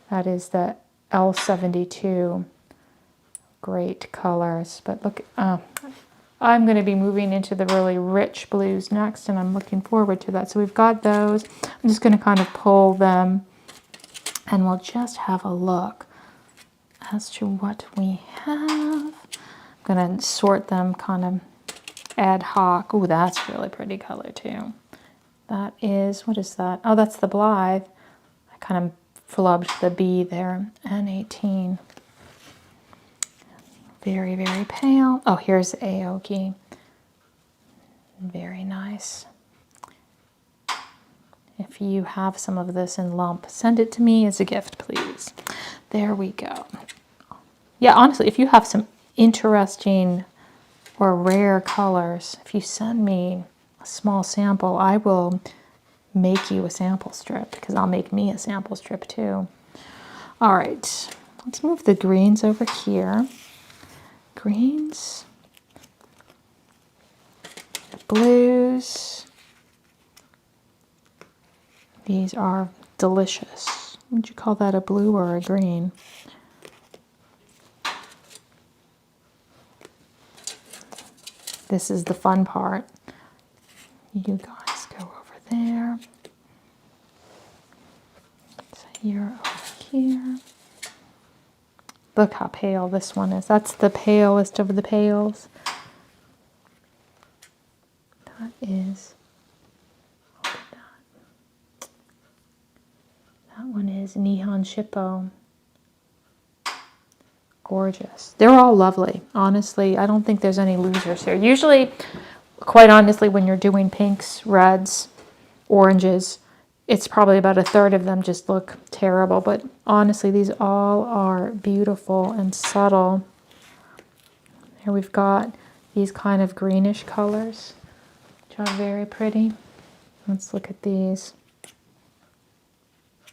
That is the L72. Great colors. But look, I'm going to be moving into the really rich blues next, and I'm looking forward to that. So we've got those. I'm just going to kind of pull them, and we'll just have a look as to what we have. I'm going to sort them kind of ad hoc. Ooh, that's really pretty color too. That is, what is that? Oh, that's the Blythe. I kind of flubbed the B there. N18. Very, very pale. Oh, here's Aoki. Very nice. If you have some of this in lump, send it to me as a gift, please. There we go. Yeah, honestly, if you have some interesting or rare colors, if you send me a small sample, I will make you a sample strip, because I'll make me a sample strip too. All right, let's move the greens over here. Greens, blues. These are delicious. Would you call that a blue or a green? This is the fun part. You guys go over there. So you're over here. Look how pale this one is. That's the palest of the pales. That is, look at that. That one is Nihon Shippo. Gorgeous. They're all lovely. Honestly, I don't think there's any losers here. Usually, quite honestly, when you're doing pinks, reds, oranges, it's probably about a third of them just look terrible. But honestly, these all are beautiful and subtle. Here we've got these kind of greenish colors, which are very pretty. Let's look at these.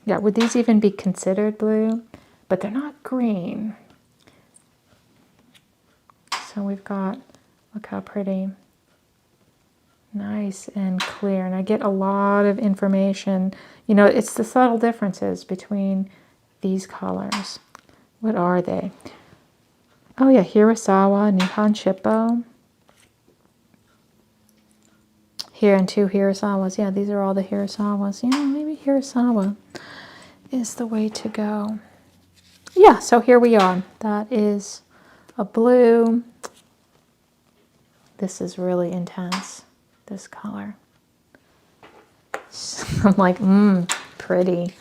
Yeah, would these even be considered blue? But they're not green. So we've got, look how pretty. Nice and clear. And I get a lot of information. You know, it's the subtle differences between these colors. What are they? Oh yeah, Hirasawa, Nihon Shippo. Here and two Hirasawas. Yeah, these are all the Hirasawas. Yeah, maybe Hirasawa is the way to go. Yeah, so here we are. That is a blue. This is really intense, this color. I'm like, pretty,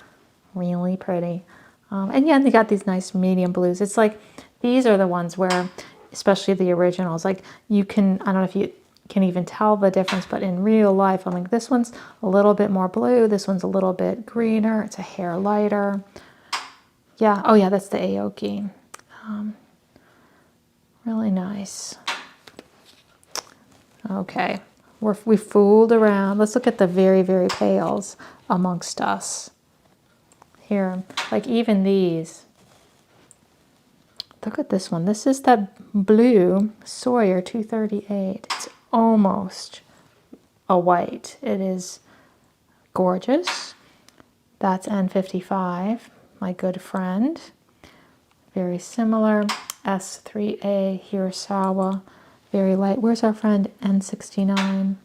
really pretty. And yeah, they got these nice medium blues. It's like, these are the ones where, especially the originals, like you can, I don't know if you can even tell the difference, but in real life, I'm like, this one's a little bit more blue, this one's a little bit greener, it's a hair lighter. Yeah, oh yeah, that's the Aoki. Really nice. Okay, we fooled around. Let's look at the very, very pales amongst us. Here, like even these. Look at this one. This is that blue Sawyer 238. It's almost a white. It is gorgeous. That's N55, my good friend. Very similar. S3A Hirasawa. Very light. Where's our friend N69?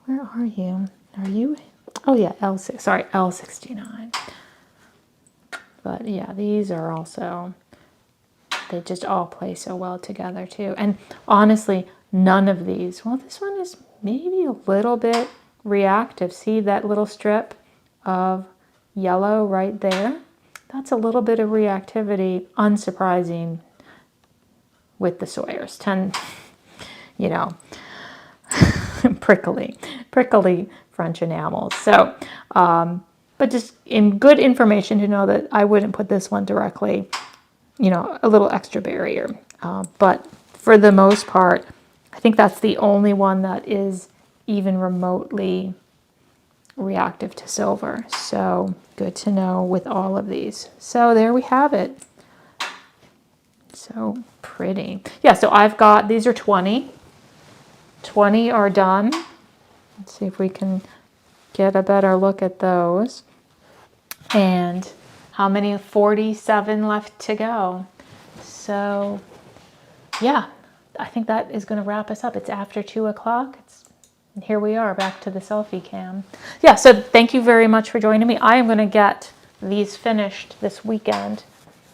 Where are you? Are you? Oh yeah, L6. Sorry, L69. But yeah, these are also, they just all play so well together too. And honestly, none of these, well, this one is maybe a little bit reactive. See that little strip of yellow right there? That's a little bit of reactivity, unsurprising with the Sawyers. You know, prickly French enamels. So, but just in good information to know that I wouldn't put this one directly, you know, a little extra barrier. But for the most part, I think that's the only one that is even remotely reactive to silver. So good to know with all of these. So there we have it. So pretty. Yeah, so I've got, these are 20. 20 are done. Let's see if we can get a better look at those. And how many? 47 left to go. So yeah, I think that is going to wrap us up. It's after 2 o'clock. Here we are back to the selfie cam. Yeah, so thank you very much for joining me. I am going to get these finished this weekend.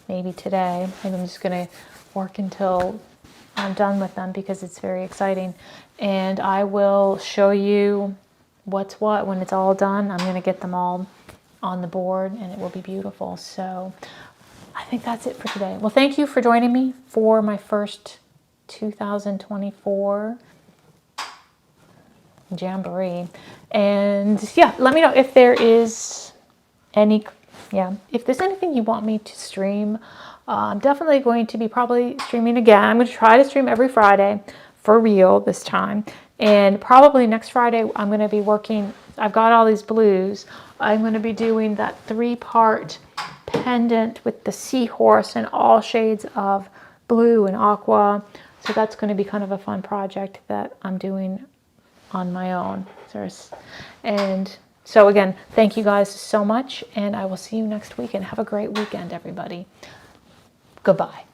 Maybe today. Maybe I'm just going to work until I'm done with them because it's very exciting. And I will show you what's what when it's all done. I'm going to get them all on the board and it will be beautiful. So I think that's it for today. Well, thank you for joining me for my first 2024 Jamboree. And yeah, let me know if there is any, if there's anything you want me to stream. I'm definitely going to be probably streaming again. I'm going to try to stream every Friday for real this time. And probably next Friday, I'm going to be working I've got all these blues. I'm going to be doing that 3-part pendant with the seahorse and all shades of blue and aqua. So that's going to be kind of a fun project that I'm doing on my own. And so again, thank you guys so much, and I will see you next week, and have a great weekend, everybody. Goodbye.